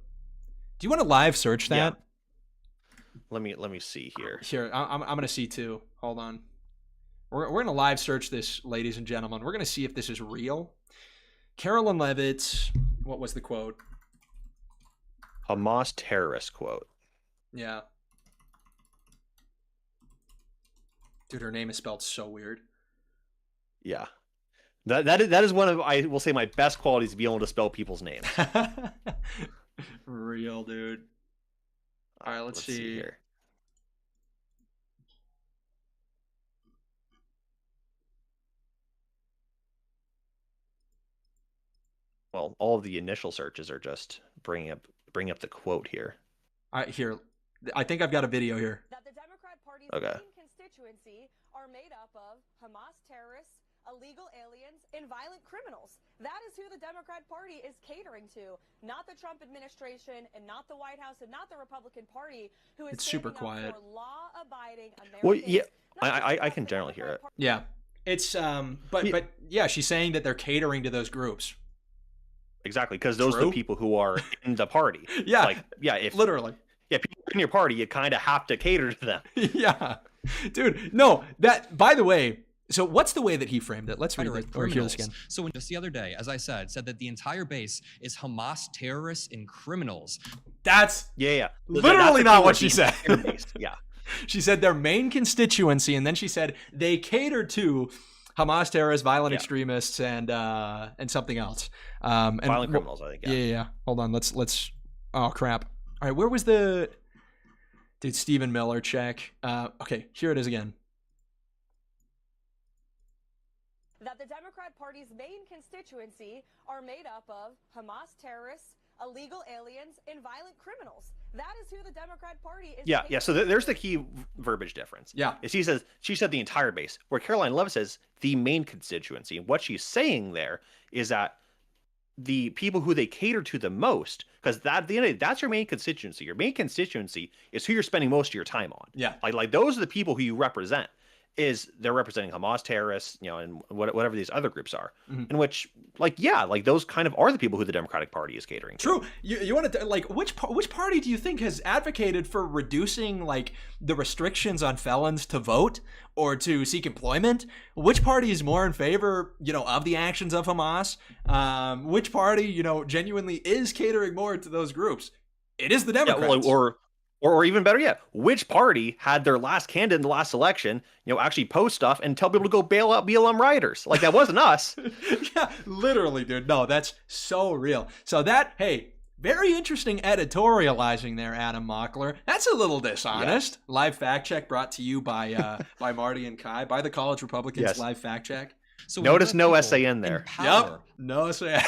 Do you want to live search that? Yeah. Let me see here. Here, I'm gonna see too. Hold on. We're gonna live search this, ladies and gentlemen. We're gonna see if this is real. Caroline Levitt. What was the quote? Hamas terrorist quote. Yeah. Dude, her name is spelled so weird. Yeah. That is one of, I will say, my best qualities, to be able to spell people's names. Real, dude. All right, let's see here. Well, all of the initial searches are just bringing up the quote here. Here, I think I've got a video here. That the Democrat Party's main constituency are made up of Hamas terrorists, illegal aliens, and violent criminals. That is who the Democrat Party is catering to, not the Trump administration, and not the White House, and not the Republican Party, who is super quiet. For law-abiding Americans. Well, yeah, I can generally hear it. Yeah, it's but yeah, she's saying that they're catering to those groups. Exactly, because those are the people who are in the party. Yeah, like if literally. Yeah, people in your party, you kind of have to cater to them. Yeah, dude. No, that, by the way, So what's the way that he framed it? Let's read it or hear this again. So just the other day, as I said that the entire base is Hamas terrorists and criminals. That's That's literally not what she said. Yeah. She said their main constituency, and then she said they cater to Hamas terrorists, violent extremists, and something else. And violent criminals, I think. Yeah. Hold on. Let's. Oh crap. All right. Where was the? Dude, Stephen Miller check. Okay, here it is again. That the Democrat Party's main constituency are made up of Hamas terrorists, illegal aliens, and violent criminals. That is who the Democrat Party is. Yeah. So there's the key verbiage difference. Yeah. She said the entire base, where Caroline Levitt says the main constituency. And what she's saying there is that the people who they cater to the most, because at the end of the day, that's your main constituency. Your main constituency is who you're spending most of your time on. Yeah. Like those are the people who you represent. They're representing Hamas terrorists, and whatever these other groups are, in which, those kind of are the people who the Democratic Party is catering to. True. You want to which party do you think has advocated for reducing the restrictions on felons to vote or to seek employment? Which party is more in favor, of the actions of Hamas? Which party, genuinely is catering more to those groups? It is the Democrats. Yeah, or even better yet, which party had their last candidate in the last election, actually post stuff and tell people to go bail out BLM rioters? Like, that wasn't us. Yeah, literally, dude. No, that's so real. So very interesting editorializing there, Adam Mockler. That's a little dishonest. Yeah. Live fact check brought to you by Marty and Kai, by the College Republicans. Live fact check. So notice no SAN there. Yep. No SAN.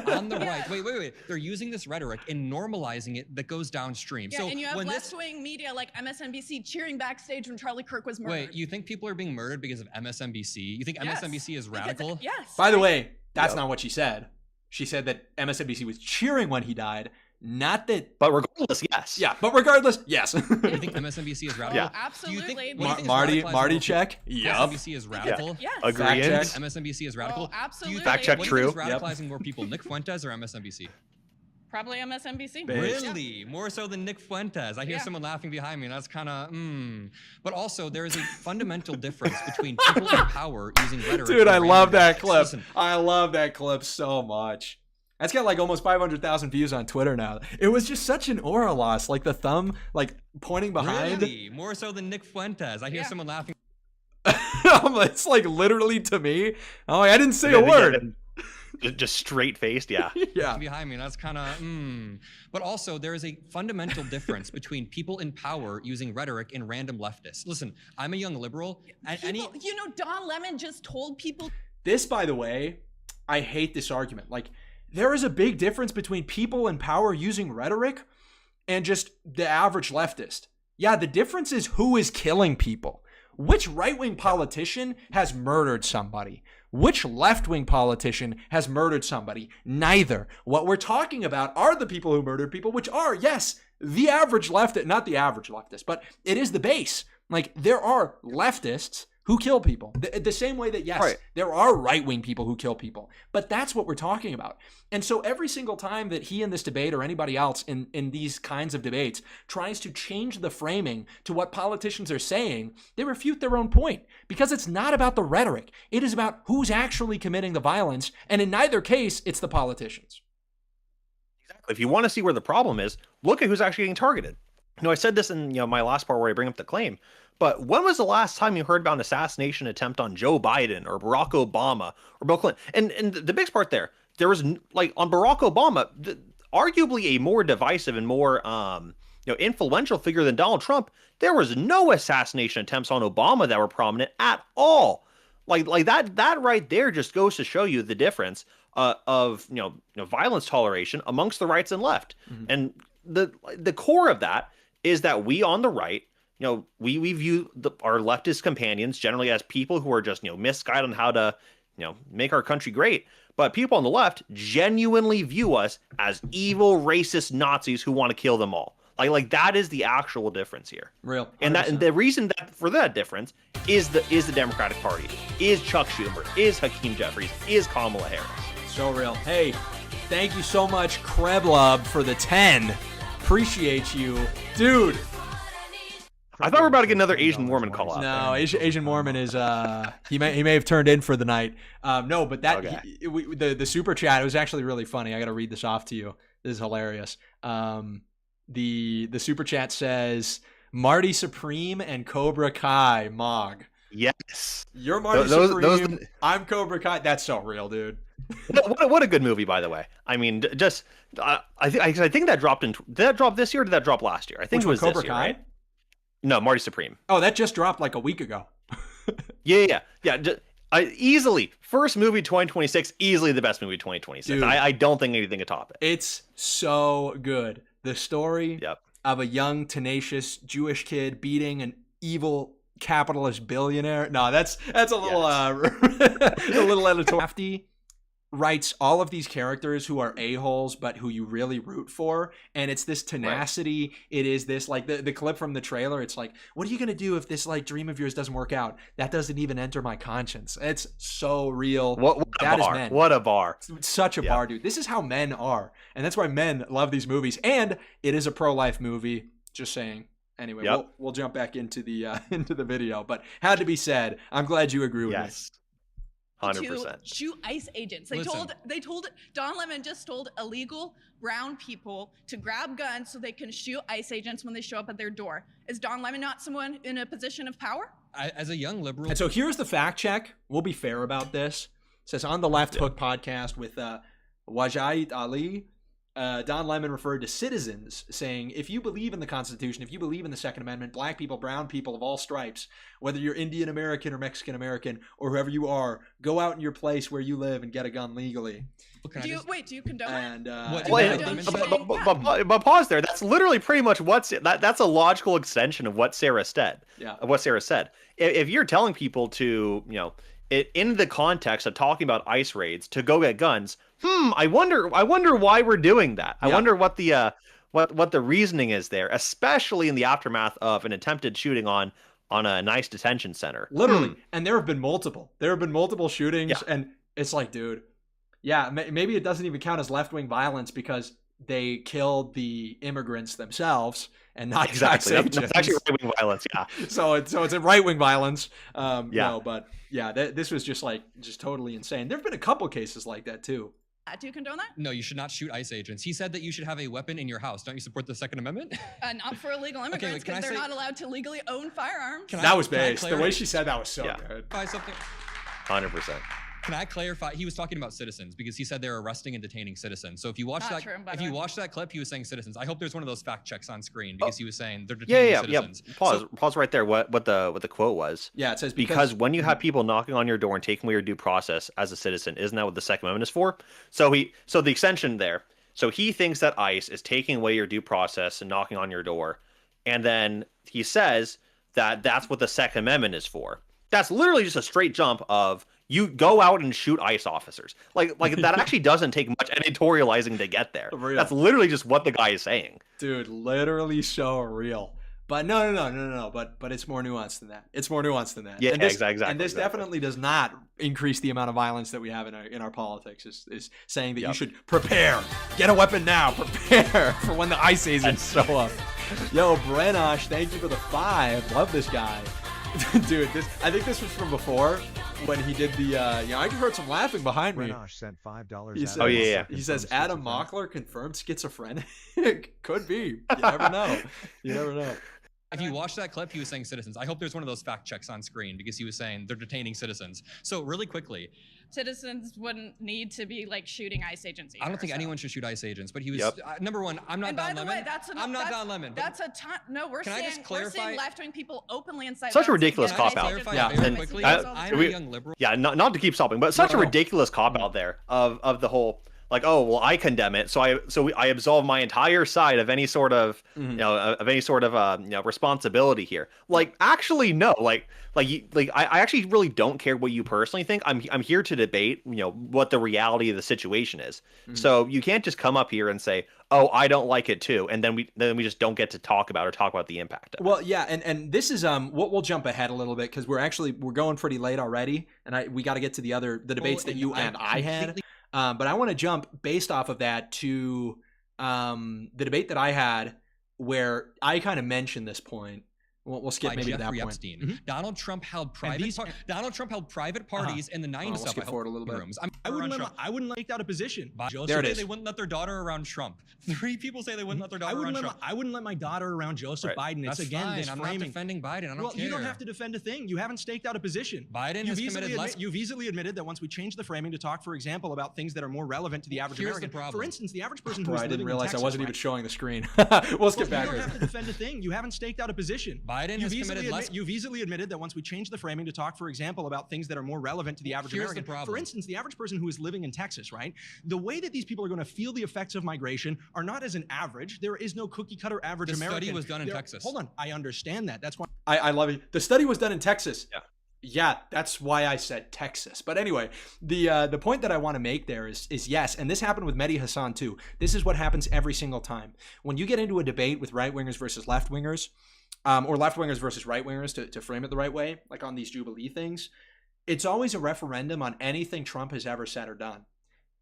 On the right. Wait. They're using this rhetoric and normalizing it that goes downstream. Yeah, so and you have left-wing media like MSNBC cheering backstage when Charlie Kirk was murdered. Wait, you think people are being murdered because of MSNBC? You think MSNBC is radical? Yes. By the way, that's not what she said. She said that MSNBC was cheering when he died. Not that, but regardless, yes. Yeah, but regardless, yes. You think MSNBC is radical? Yeah, absolutely. Do you think, Marty check. Yep. MSNBC is radical. Yeah. Yes. Agreeing. MSNBC is radical. Oh, absolutely. Fact check true. What do you think is radicalizing more people, Nick Fuentes or MSNBC? Probably MSNBC. Really? Yeah. More so than Nick Fuentes. I hear someone laughing behind me, and that's kind of, But also, there is a fundamental difference between people in power using rhetoric. Dude, I love that clip. Listen. I love that clip so much. That's got almost 500,000 views on Twitter now. It was just such an aura loss, the thumb pointing behind. Really? More so than Nick Fuentes. I hear someone laughing. It's literally to me. Oh, I didn't say a word. Just straight faced, yeah. Yeah. Behind me, that's kind of, But also, there is a fundamental difference between people in power using rhetoric and random leftists. Listen, I'm a young liberal. Don Lemon just told people. This, by the way, I hate this argument. There is a big difference between people in power using rhetoric and just the average leftist. Yeah, the difference is who is killing people. Which right-wing politician has murdered somebody? Which left-wing politician has murdered somebody? Neither. What we're talking about are the people who murdered people, which are, yes, the average leftist, not the average leftist, but it is the base. There are leftists who kill people. The same way that, yes, there are right-wing people who kill people. But that's what we're talking about. And so every single time that he in this debate or anybody else in these kinds of debates tries to change the framing to what politicians are saying, they refute their own point. Because it's not about the rhetoric. It is about who's actually committing the violence. And in neither case, it's the politicians. Exactly. If you want to see where the problem is, look at who's actually getting targeted. I said this in my last part where I bring up the claim. But when was the last time you heard about an assassination attempt on Joe Biden or Barack Obama or Bill Clinton? And the biggest part there was on Barack Obama, arguably a more divisive and more influential figure than Donald Trump. There was no assassination attempts on Obama that were prominent at all. That right there just goes to show you the difference of violence toleration amongst the rights and left. Mm-hmm. And the core of that is that we on the right, we view our leftist companions generally as people who are just, misguided on how to, make our country great. But people on the left genuinely view us as evil, racist Nazis who want to kill them all. That is the actual difference here. Real. 100%. And the reason for that difference is the Democratic Party, is Chuck Schumer, is Hakeem Jeffries, is Kamala Harris. So real. Hey, thank you so much, Kreblub, for the 10. Appreciate you. Dude. I thought we were about to get another Asian Mormon call out. No, Asian Mormon is he may have turned in for the night. No, but that the super chat, it was actually really funny. I got to read this off to you. This is hilarious. The super chat says Marty Supreme and Cobra Kai Mog. Yes, you're Marty Supreme. I'm Cobra Kai. That's so real, dude. What a good movie, by the way. I mean, just I think that dropped did that drop this year or did that drop last year? I think it was Cobra this year, Kai? right? No, Marty Supreme. Oh, that just dropped like a week ago. Yeah. Easily first movie 2026, easily the best movie 2026. I don't think anything could top it. It's so good. The story of a young, tenacious Jewish kid beating an evil capitalist billionaire. No, that's a little a little editorial. Writes all of these characters who are a-holes but who you really root for, and it's this tenacity. It is this, like, the clip from the trailer, it's like, what are you gonna do if this like dream of yours doesn't work out? That doesn't even enter my conscience. It's so real. That is men. What a bar. It's such a bar, dude. This is how men are, and that's why men love these movies. And it is a pro-life movie, just saying. Anyway, we'll jump back into the video, but had to be said. I'm glad you agree with me. 100%. To shoot ICE agents. They told Don Lemon just told illegal brown people to grab guns so they can shoot ICE agents when they show up at their door. Is Don Lemon not someone in a position of power? As a young liberal. And so here's the fact check. We'll be fair about this. It says on the Left Hook podcast with Wajid Ali, Don Lemon referred to citizens, saying, if you believe in the Constitution, if you believe in the Second Amendment, black people, brown people of all stripes, whether you're Indian American or Mexican American or whoever you are, go out in your place where you live and get a gun legally. Do you condone that? But pause there. That's literally pretty much that's a logical extension of what Sarah said. Of what Sarah said. If you're telling people to, in the context of talking about ICE raids, to go get guns, I wonder why we're doing that. I wonder what the reasoning is there, especially in the aftermath of an attempted shooting on a nice detention center. Literally. And there have been multiple. Shootings, and it's like, dude, maybe it doesn't even count as left-wing violence because they killed the immigrants themselves and not exactly. That's actually right-wing violence. Yeah. So it's a right-wing violence. No, but this was just totally insane. There've been a couple cases like that too. Do you condone that? No, you should not shoot ICE agents. He said that you should have a weapon in your house. Don't you support the Second Amendment? Not for illegal immigrants, because they're not allowed to legally own firearms. That was based. The way she said that was so good. Buy something. 100%. Can I clarify? He was talking about citizens because he said they're arresting and detaining citizens. So if you watch watch that clip, he was saying citizens. I hope there's one of those fact checks on screen because he was saying they're detaining citizens. Pause right there. What the quote was? Yeah, it says because when you have people knocking on your door and taking away your due process as a citizen, isn't that what the Second Amendment is for? So the extension there. So he thinks that ICE is taking away your due process and knocking on your door, and then he says that that's what the Second Amendment is for. That's literally just a straight jump of you go out and shoot ICE officers. Like that actually doesn't take much editorializing to get there. That's literally just what the guy is saying. Dude, literally so real. But no. But it's more nuanced than that. Yeah, and this, exactly. And this definitely does not increase the amount of violence that we have in our politics. Is saying that you should prepare, get a weapon now, prepare for when the ICE agents show up. Yo, Brenosh, thank you for the 5. Love this guy. Dude, I think this was from before when he did the I just heard some laughing behind me. Sent $5. He says, He says Adam Mockler confirmed schizophrenic. Could be. You never know. If you watch that clip, he was saying citizens. I hope there's one of those fact checks on screen because he was saying they're detaining citizens. So really quickly, citizens wouldn't need to be shooting ICE agents either, I don't think anyone should shoot ICE agents, but he was number one. I'm not Don Lemon. I'm not Don Lemon. That's a ton. No, we're seeing left-wing people openly inside. Such a ridiculous cop-out. Quickly, I'm a young liberal. Yeah, not to keep stopping, but such a ridiculous cop-out there of the whole. Like, oh well, I condemn it, so I absolve my entire side of any sort of responsibility here. Like, actually, no. I actually really don't care what you personally think. I'm here to debate, what the reality of the situation is. So you can't just come up here and say, oh, I don't like it too, and then we just don't get to talk about the impact of it. Well, yeah, and this is we'll jump ahead a little bit because we're going pretty late already, and we got to get to the debates that you and I had. But I want to jump based off of that to the debate that I had where I kind of mentioned this point We'll skip by maybe to that Jeffrey point. Epstein. Donald Trump held private parties in the 90s. We'll skip forward a little bit. Rooms. I wouldn't take out a position. There it is. They wouldn't let their daughter around Trump. 3 people say they wouldn't let their daughter around Trump. I wouldn't let my daughter around Joseph Biden. It's That's again fine. this I'm framing. not defending Biden. I don't care. You don't have to defend a thing. You haven't staked out a position. Biden has committed less. You've easily admitted that once we change the framing to talk, for example, about things that are more relevant to the average Here's American. the problem. For instance, the average person who's Bro, I living didn't realize in Texas, I wasn't even right? showing the screen. We'll skip back. You don't have to defend a thing. You haven't staked out a position. Biden has committed less. You've easily admitted that once we change the framing to talk, for example, about things that are more relevant to the average Here's the American. problem. For instance, the average person who is living in Texas, right? The way that these people are going to feel the effects of migration are not as an average. There is no cookie cutter average The American. study was done in Texas. Hold on. I understand that. That's why. I love it. The study was done in Texas. Yeah. Yeah, that's why I said Texas. But anyway, the point that I want to make there is yes, and this happened with Mehdi Hasan too. This is what happens every single time. When you get into a debate with right-wingers versus left-wingers, or left-wingers versus right-wingers, to frame it the right way, like on these Jubilee things, it's always a referendum on anything Trump has ever said or done.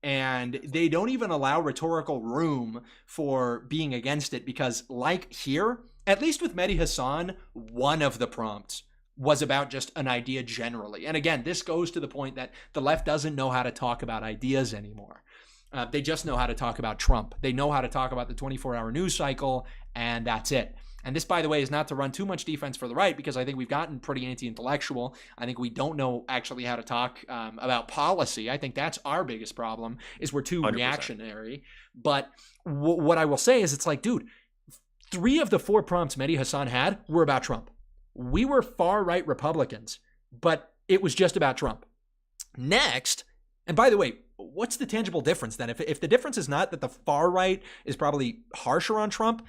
And they don't even allow rhetorical room for being against it because, like here, at least with Mehdi Hasan, one of the prompts was about just an idea generally. And again, this goes to the point that the left doesn't know how to talk about ideas anymore. They just know how to talk about Trump. They know how to talk about the 24-hour news cycle, and that's it. And this, by the way, is not to run too much defense for the right, because I think we've gotten pretty anti-intellectual. I think we don't know actually how to talk about policy. I think that's our biggest problem, is we're too 100%. reactionary. But what I will say is, it's like, dude, 3 of the 4 prompts Mehdi Hasan had were about Trump. We were far-right Republicans, but it was just about Trump. Next, and by the way, what's the tangible difference then? If the difference is not that the far-right is probably harsher on Trump,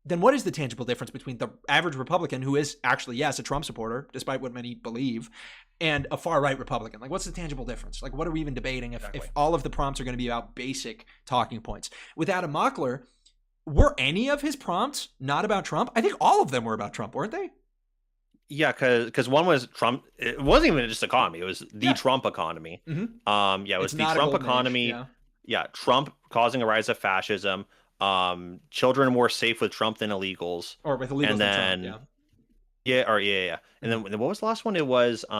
then what is the tangible difference between the average Republican, who is actually, yes, a Trump supporter, despite what many believe, and a far-right Republican? Like, what's the tangible difference? Like, what are we even debating if all of the prompts are going to be about basic talking points? With Adam Mockler, were any of his prompts not about Trump? I think all of them were about Trump, weren't they? Yeah, because one was Trump. It wasn't even just economy. It was the Trump economy. Mm-hmm. Yeah, it was the Trump economy. Yeah, Trump causing a rise of fascism. Children are more safe with Trump than illegals. Or with illegals than Trump, yeah. And then what was the last one? It was dude,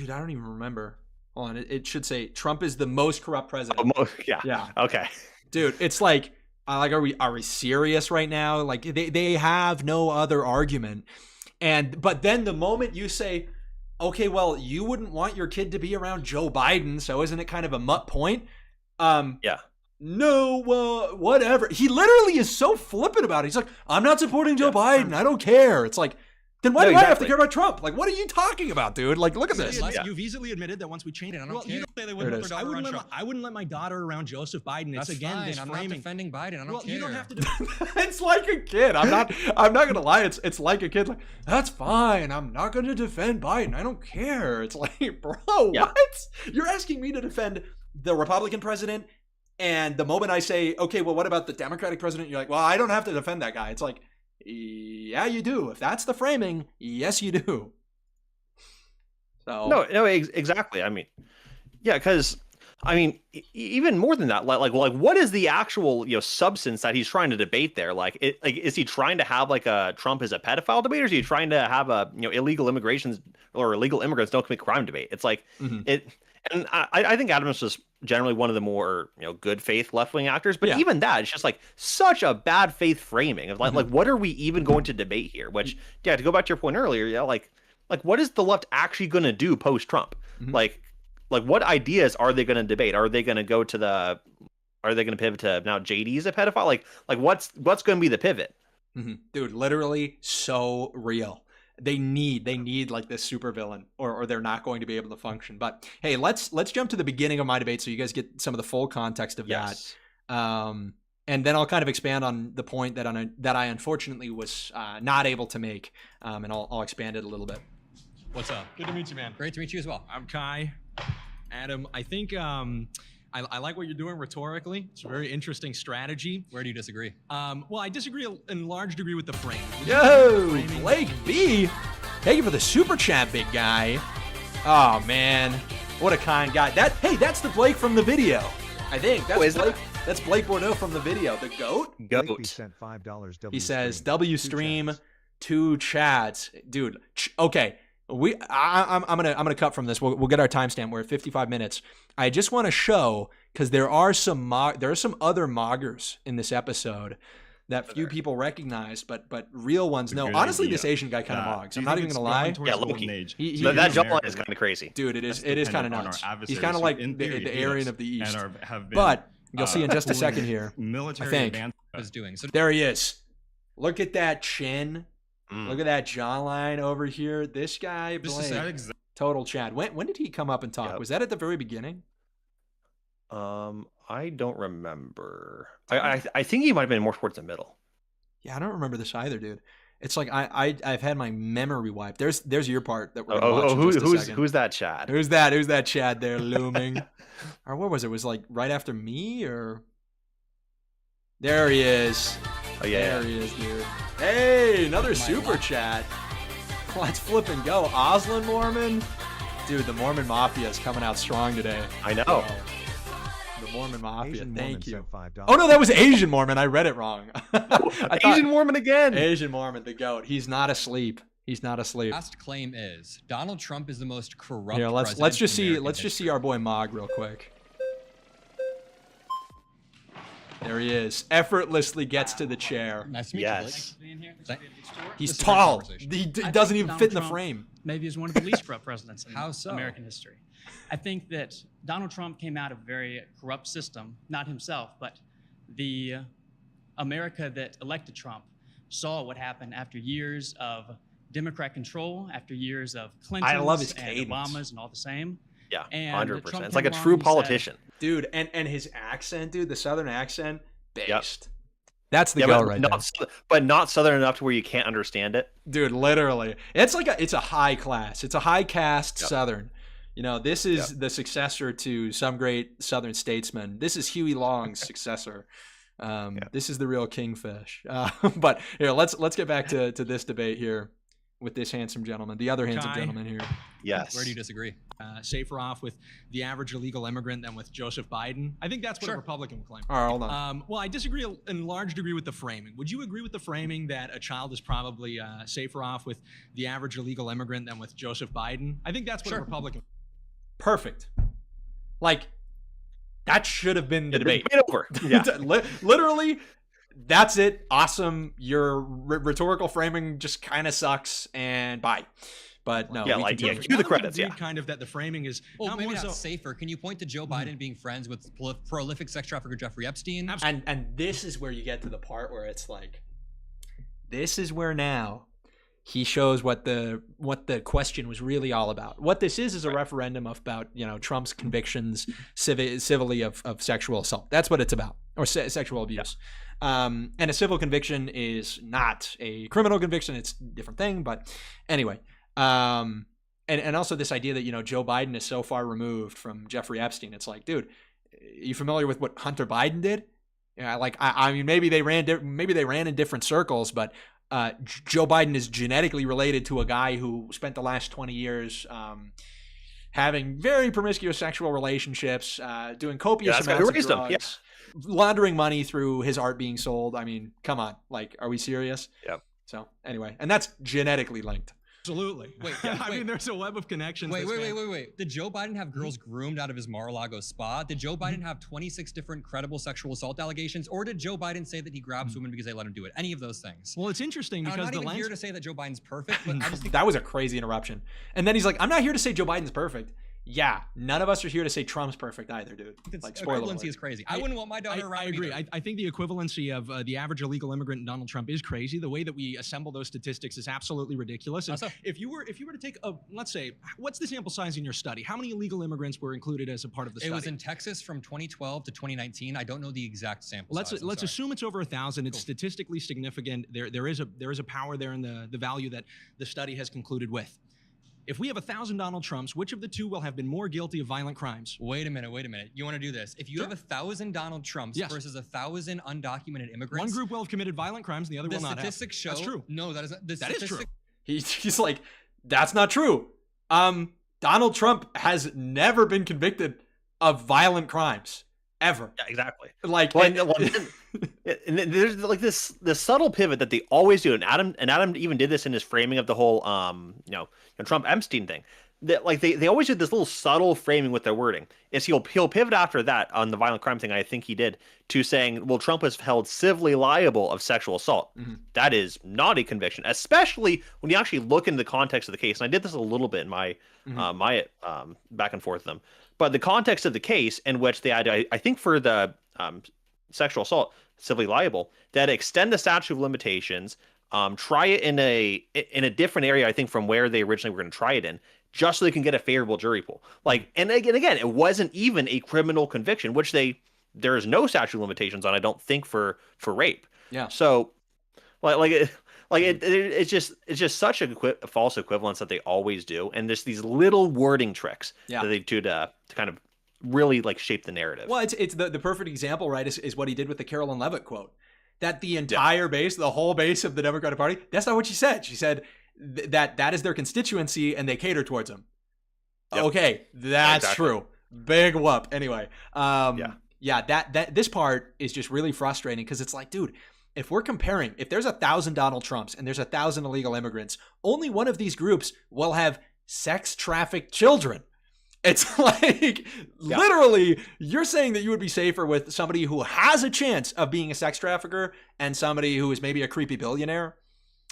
I don't even remember. Hold on, it should say Trump is the most corrupt president. Yeah. Okay. Dude, it's like are we serious right now? Like they have no other argument. But then the moment you say, okay, well, you wouldn't want your kid to be around Joe Biden, so isn't it kind of a mutt point? Yeah. No, whatever. He literally is so flippant about it. He's like, I'm not supporting Joe Biden. I don't care. It's like, then why do I have to care about Trump? Like, what are you talking about, dude? Like, look at this. You've easily admitted that once we change it, I don't care. You say they wouldn't let their daughter around Trump. I wouldn't let my daughter around Joseph Biden. That's It's again fine. this I'm framing. not defending Biden. I don't care. You don't have to. It's like a kid. I'm not gonna lie. It's like a kid. Like, that's fine. I'm not gonna defend Biden. I don't care. It's like, bro, what? You're asking me to defend the Republican president, and the moment I say, okay, well, what about the Democratic president? You're like, well, I don't have to defend that guy. It's like, yeah, you do. If that's the framing, yes, you do. So No, exactly. I mean, yeah, because I mean, even more than that, like what is the actual substance that he's trying to debate there? Like, is he trying to have like a Trump is a pedophile debate, or is he trying to have a illegal immigrations or illegal immigrants don't commit crime debate? It's like it, and I think Adams was generally one of the more good faith left wing actors, but even that, it's just like such a bad faith framing of like what are we even going to debate here? Which to go back to your point earlier, like what is the left actually going to do post Trump? Like what ideas are they going to debate? Are they going to go to are they going to pivot to now JD's a pedophile? Like what's going to be the pivot? Dude, literally so real. They need like this super villain or they're not going to be able to function. But hey, let's jump to the beginning of my debate so you guys get some of the full context of that. And then I'll kind of expand on the point that I unfortunately was not able to make, and I'll expand it a little bit. What's up? Good to meet you, man. Great to meet you as well. I'm Kai. Adam, I think I like what you're doing rhetorically. It's a very interesting strategy. Where do you disagree? Well, I disagree in large degree with the frame. Yo, Blake B. Thank you for the super chat, big guy. Oh, man. What a kind guy. That's the Blake from the video. I think. That's Blake. That's Blake Bordeaux from the video. The GOAT? GOAT. He sent $5. He says, W stream. two Chads, dude. Okay, I'm gonna cut from this. We'll get our timestamp. We're at 55 minutes. I just want to show, because there are some other moggers in this episode that few people recognize, but real ones know. Honestly, this Asian guy kind of mogs. I'm not even gonna lie. Yeah, Loki. That jawline is kind of crazy. Dude, it is kind of nuts. He's kind of like the Aryan of the East. But you'll see in just a second here. I think is doing. So there he is. Look at that chin. Look at that jawline over here. This guy, total Chad. When did he come up and talk? Yep. Was that at the very beginning? I don't remember. I think he might have been more towards the middle. Yeah, I don't remember this either, dude. It's like I've had my memory wiped. There's your part that we're gonna watch who's that Chad? Who's that Chad there looming? Or what was it? Was it like right after me or? There he is. Oh yeah, there he is, dude. Hey, another super chat. Let's flip and go. Oslin Mormon, dude. The Mormon Mafia is coming out strong today. I know. The Mormon Mafia. Thank you. Oh no, that was Asian Mormon. I read it wrong. Asian Mormon again. Asian Mormon, the goat. He's not asleep. He's not asleep. Last claim is Donald Trump is the most corrupt. Yeah, let's just see our boy Mog real quick. There he is. Effortlessly gets to the chair. Nice to meet you. He's tall. He doesn't even fit in the frame. Maybe is one of the least corrupt presidents in How so? American history. I think that Donald Trump came out of a very corrupt system, not himself, but the America that elected Trump saw what happened after years of Democrat control, after years of Clintons and Obamas and all the same. Yeah, and 100%. It's like a true politician. Dude, and his accent, dude, the Southern accent, based. Yep. That's the goal right there. But not Southern enough to where you can't understand it. Dude, literally. It's a high class. It's a high caste Southern. You know, this is the successor to some great Southern statesman. This is Huey Long's successor. This is the real kingfish. But here, let's get back to this debate here with this handsome gentleman, the other handsome gentleman here. Yes. Where do you disagree? Safer off with the average illegal immigrant than with Joseph Biden. I think that's what a Republican would claim. All right, hold on. Well, I disagree in large degree with the framing. Would you agree with the framing that a child is probably safer off with the average illegal immigrant than with Joseph Biden? I think that's what a Republican. Perfect. Like, that should have been the debate. Over. Yeah. Literally, that's it. Awesome. Your rhetorical framing just kind of sucks, and bye. But no, cue the credits. Yeah, kind of that the framing is maybe not safer. Can you point to Joe Biden being friends with prolific sex trafficker Jeffrey Epstein? And this is where you get to the part where it's like, this is where now he shows what the question was really all about. What this is a referendum about Trump's convictions civilly of sexual assault. That's what it's about, or sexual abuse. Yeah. And a civil conviction is not a criminal conviction. It's a different thing. But anyway. And also this idea that, Joe Biden is so far removed from Jeffrey Epstein. It's like, dude, are you familiar with what Hunter Biden did? Yeah, like, I mean, maybe they ran in different circles, but Joe Biden is genetically related to a guy who spent the last 20 years having very promiscuous sexual relationships, doing copious amounts of drugs, laundering money through his art being sold. I mean, come on. Like, are we serious? Yep. So anyway, and that's genetically linked. Absolutely. I mean, there's a web of connections. Wait. Did Joe Biden have girls groomed out of his Mar-a-Lago spa? Did Joe Biden have 26 different credible sexual assault allegations? Or did Joe Biden say that he grabs women because they let him do it? Any of those things. Well, it's interesting because I'm not even here to say that Joe Biden's perfect, but I just think that was a crazy interruption. And then he's like, I'm not here to say Joe Biden's perfect. Yeah, none of us are here to say Trump's perfect either, dude. Like, equivalency is crazy. I wouldn't want my daughter around. I agree. I think the equivalency of the average illegal immigrant and Donald Trump is crazy. The way that we assemble those statistics is absolutely ridiculous. And if you were to take let's say, what's the sample size in your study? How many illegal immigrants were included as a part of the study? It was in Texas from 2012 to 2019. I don't know the exact sample size. Let's assume it's over 1,000. It's statistically significant. There is a power there in the value that the study has concluded with. If we have 1,000 Donald Trumps, which of the two will have been more guilty of violent crimes? Wait a minute. You want to do this? If you have 1,000 Donald Trumps versus 1,000 undocumented immigrants, one group will have committed violent crimes, and the other will not have. The statistics show. That's true. No, that isn't. That is true. He's like, that's not true. Donald Trump has never been convicted of violent crimes. ever. Yeah, exactly. Like, and there's like this subtle pivot that they always do, and Adam even did this in his framing of the whole Trump Epstein thing. That like they always do this little subtle framing with their wording. Is he'll pivot after that on the violent crime thing. I think he did to saying, well, Trump was held civilly liable of sexual assault. Mm-hmm. That is not a conviction, especially when you actually look into the context of the case. And I did this a little bit in my my back and forth with them. But the context of the case in which they had, I think for the sexual assault, civilly liable, that extend the statute of limitations, try it in a different area, I think, from where they originally were going to try it in, just so they can get a favorable jury pool. Like, and again, it wasn't even a criminal conviction, which there is no statute of limitations on, I don't think, for rape. Yeah. So, it's just such a false equivalence that they always do, and there's these little wording tricks that they do to kind of really like shape the narrative. Well, it's the perfect example, right? Is what he did with the Carolyn Leavitt quote. That the entire base, the whole base of the Democratic Party, that's not what she said. She said that is their constituency and they cater towards them. Yep. Okay, that's true. Big whoop. Anyway, that this part is just really frustrating because it's like, dude, if we're comparing, if there's 1,000 Donald Trumps and there's 1,000 illegal immigrants, only one of these groups will have sex trafficked children. It's like, literally, you're saying that you would be safer with somebody who has a chance of being a sex trafficker and somebody who is maybe a creepy billionaire.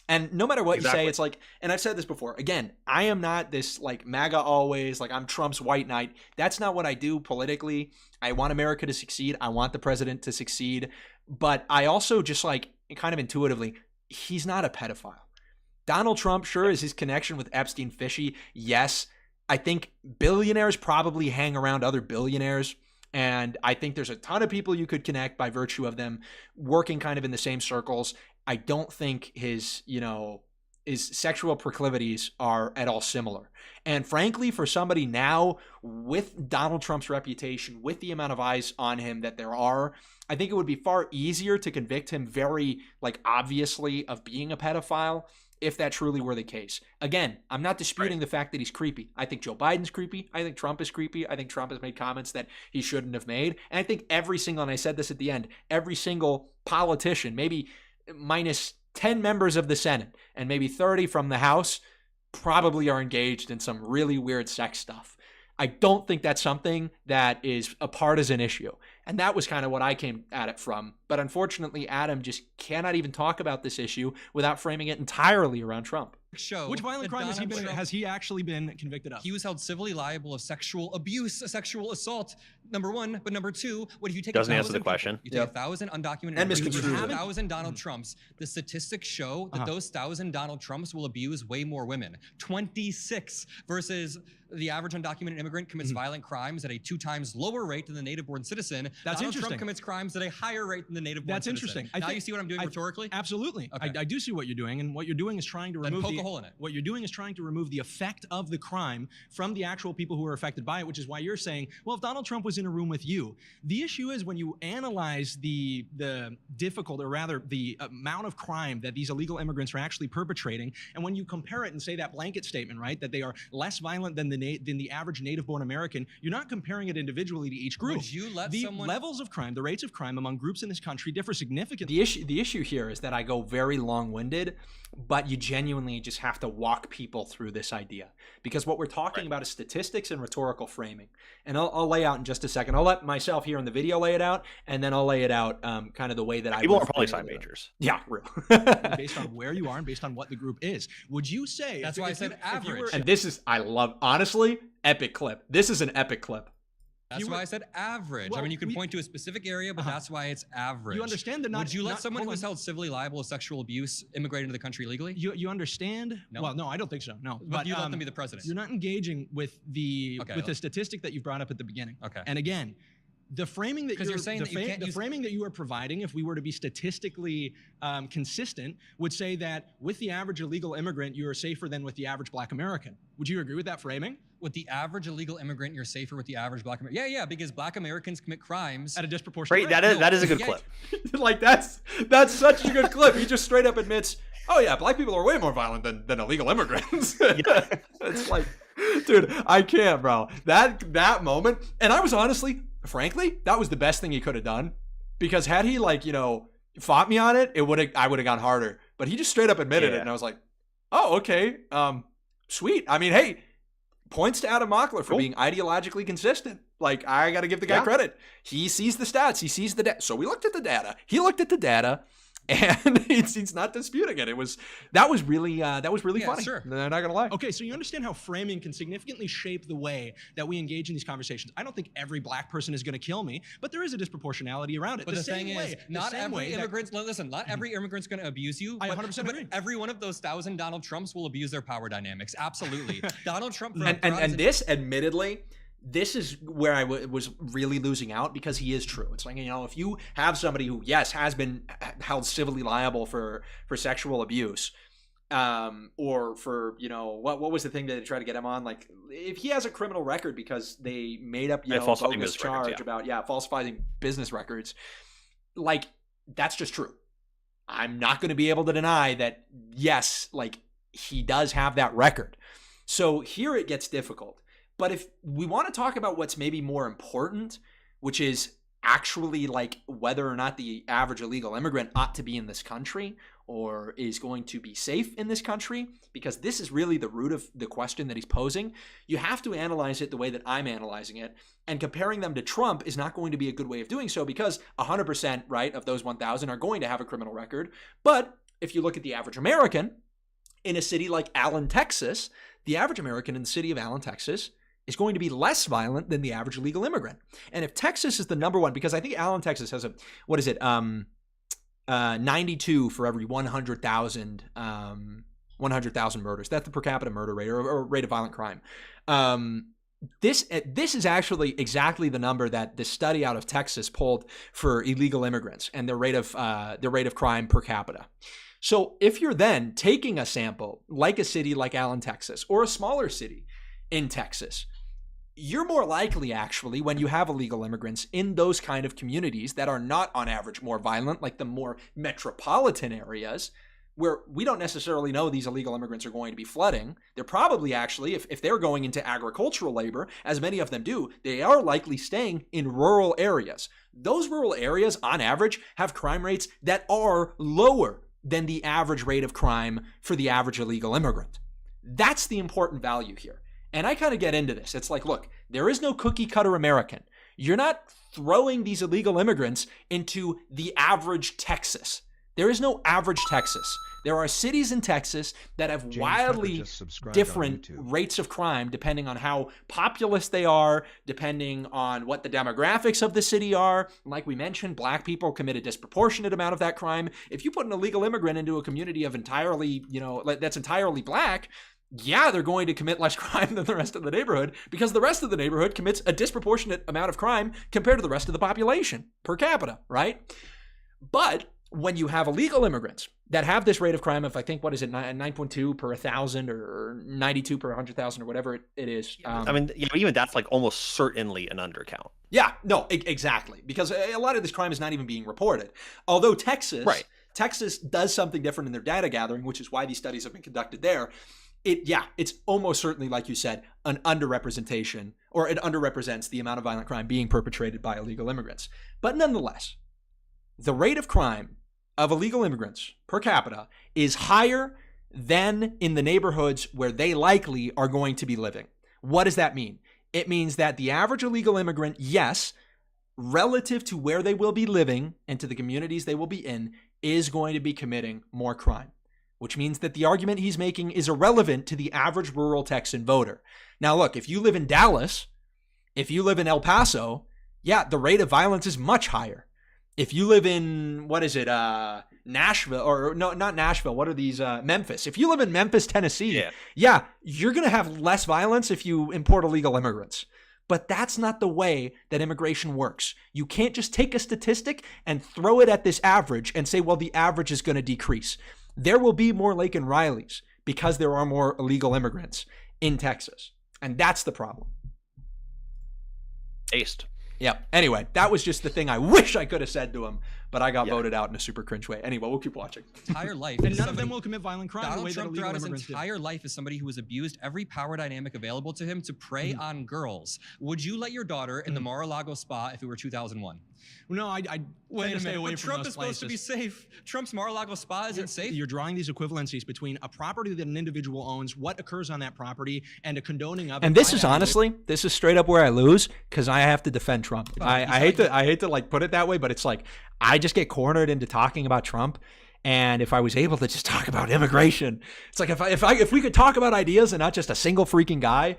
And no matter what you say, it's like, and I've said this before, again, I am not this like MAGA always, like I'm Trump's white knight. That's not what I do politically. I want America to succeed. I want the president to succeed. But I also just like kind of intuitively, he's not a pedophile. Donald Trump, sure, is his connection with Epstein fishy? Yes. I think billionaires probably hang around other billionaires. And I think there's a ton of people you could connect by virtue of them working kind of in the same circles. I don't think his sexual proclivities are at all similar. And frankly, for somebody now with Donald Trump's reputation, with the amount of eyes on him that there are, I think it would be far easier to convict him very like obviously of being a pedophile if that truly were the case. Again, I'm not disputing the fact that he's creepy. I think Joe Biden's creepy. I think Trump is creepy. I think Trump has made comments that he shouldn't have made. And I think every single, and I said this at the end, every single politician, maybe minus 10 members of the Senate and maybe 30 from the House, probably are engaged in some really weird sex stuff. I don't think that's something that is a partisan issue. And that was kind of what I came at it from. But unfortunately, Adam just cannot even talk about this issue without framing it entirely around Trump. Which violent crime has he actually been convicted of? He was held civilly liable of sexual abuse, sexual assault, number one. But number two, what if you take doesn't answer the question? You take 1,000 undocumented and misconstrued 1,000 Donald Trumps. The statistics show that those 1,000 Donald Trumps will abuse way more women. 26 versus the average undocumented immigrant commits violent crimes at a 2 times lower rate than the native-born citizen. That's Donald interesting. Trump commits crimes at a higher rate than the native-born That's citizen. interesting. Now you see what I'm doing rhetorically? Absolutely. Okay. I do see what you're doing, and what you're doing is trying to remove poke a hole in it. What you're doing is trying to remove the effect of the crime from the actual people who are affected by it, which is why you're saying, well, if Donald Trump was in a room with you, the issue is when you analyze the difficult, or rather the amount of crime that these illegal immigrants are actually perpetrating, and when you compare it and say that blanket statement, right, that they are less violent than the average native-born American, you're not comparing it individually to each group. Would you let the someone... levels of crime, the rates of crime among groups in this country differ significantly. The issue here is that I go very long-winded, but you genuinely just have to walk people through this idea, because what we're talking about is statistics and rhetorical framing. And I'll lay out in just a second. I'll let myself here in the video lay it out, and then I'll lay it out kind of the way that people are probably side majors. Yeah, real. Based on where you are and based on what the group is. Would you say? That's why I said average. And this is, I love, honestly, epic clip. This is an epic clip. That's why I said average. Well, I mean, you can point to a specific area, but that's why it's average. You understand that not... Would you let someone who's held civilly liable of sexual abuse immigrate into the country legally? You understand? No. Well, no, I don't think so. No. But you let them be the president. You're not engaging with the statistic that you brought up at the beginning. Okay. And again, the framing that you're saying the framing that you are providing, if we were to be statistically consistent, would say that with the average illegal immigrant, you are safer than with the average Black American. Would you agree with that framing? With the average illegal immigrant, you're safer with the average Black American. Yeah, because Black Americans commit crimes at a disproportionate rate. That is a good clip. Like that's such a good clip. He just straight up admits, oh yeah, Black people are way more violent than illegal immigrants. It's like, dude, I can't, bro. That moment, and I was honestly, frankly, that was the best thing he could have done, because had he fought me on it, I would have gone harder. But he just straight up admitted it, and I was like, oh, okay, sweet. I mean, hey, points to Adam Mockler for being ideologically consistent. Like, I got to give the guy credit. He sees the stats. He sees the data. So we looked at the data. He looked at the data, and he's not disputing it. That was really funny. Sure. I'm not gonna lie. Okay, so you understand how framing can significantly shape the way that we engage in these conversations. I don't think every black person is going to kill me, but there is a disproportionality around it. But the thing is, not every immigrant's going to abuse you. I 100% agree. Every one of those 1,000 Donald Trumps will abuse their power dynamics. Absolutely. Donald Trump. And this, admittedly, this is where I was really losing out, because he is true. It's like, if you have somebody who, yes, has been held civilly liable for sexual abuse, or for, what was the thing that they tried to get him on? Like, if he has a criminal record because they made up, bogus charge about, falsifying business records, like, that's just true. I'm not going to be able to deny that, yes, like, he does have that record. So here it gets difficult. But if we want to talk about what's maybe more important, which is actually like whether or not the average illegal immigrant ought to be in this country or is going to be safe in this country, because this is really the root of the question that he's posing, you have to analyze it the way that I'm analyzing it. And comparing them to Trump is not going to be a good way of doing so, because 100%, right, of those 1,000 are going to have a criminal record. But if you look at the average American in a city like Allen, Texas, the average American in the city of Allen, Texas is going to be less violent than the average illegal immigrant. And if Texas is the number one, because I think Allen, Texas has 92 for every 100,000 murders. That's the per capita murder rate, or rate of violent crime. This is actually exactly the number that the study out of Texas polled for illegal immigrants and their rate of crime per capita. So if you're then taking a sample like a city like Allen, Texas, or a smaller city in Texas, you're more likely, actually, when you have illegal immigrants in those kind of communities that are not on average more violent, like the more metropolitan areas, where we don't necessarily know these illegal immigrants are going to be flooding. They're probably actually, if they're going into agricultural labor, as many of them do, they are likely staying in rural areas. Those rural areas, on average, have crime rates that are lower than the average rate of crime for the average illegal immigrant. That's the important value here. And I kind of get into this. It's like, look, there is no cookie cutter American. You're not throwing these illegal immigrants into the average Texas. There is no average Texas. There are cities in Texas that have wildly different rates of crime depending on how populous they are, depending on what the demographics of the city are. Like we mentioned, black people commit a disproportionate amount of that crime. If you put an illegal immigrant into a community of entirely, that's entirely black, yeah, they're going to commit less crime than the rest of the neighborhood, because the rest of the neighborhood commits a disproportionate amount of crime compared to the rest of the population per capita, right? But when you have illegal immigrants that have this rate of crime of, I think, 9.2 per 1,000 or 92 per 100,000 or whatever it is. Even that's like almost certainly an undercount. Yeah, no, exactly. Because a lot of this crime is not even being reported. Although Texas does something different in their data gathering, which is why these studies have been conducted there. It's almost certainly, like you said, an underrepresentation, or it underrepresents the amount of violent crime being perpetrated by illegal immigrants. But nonetheless, the rate of crime of illegal immigrants per capita is higher than in the neighborhoods where they likely are going to be living. What does that mean? It means that the average illegal immigrant, yes, relative to where they will be living and to the communities they will be in, is going to be committing more crime. Which means that the argument he's making is irrelevant to the average rural Texan voter. Now, look, if you live in Dallas, if you live in El Paso, yeah, the rate of violence is much higher. If you live in, Nashville, or no, not Nashville, what are these, Memphis. If you live in Memphis, Tennessee, yeah, you're going to have less violence if you import illegal immigrants. But that's not the way that immigration works. You can't just take a statistic and throw it at this average and say, well, the average is going to decrease. There will be more Laken Rileys because there are more illegal immigrants in Texas. And that's the problem. Aced. Yep. Anyway, that was just the thing I wish I could have said to him. but I got voted out in a super cringe way. Anyway, we'll keep watching. Entire life. And none of them will commit violent crime Donald the way Trump that illegal throughout his immigrants do. entire life is somebody who has abused every power dynamic available to him to prey on girls. Would you let your daughter in the Mar-a-Lago spa if it were 2001? No, I Wait a stay minute, away but from Trump those is supposed to be places. safe. Trump's Mar-a-Lago spa isn't safe. You're drawing these equivalencies between a property that an individual owns, what occurs on that property, and a condoning of it. And this is honestly, this is straight up where I lose because I have to defend Trump. I hate to like put it that way, but it's like I just get cornered into talking about Trump. And if I was able to just talk about immigration, it's like if we could talk about ideas and not just a single freaking guy,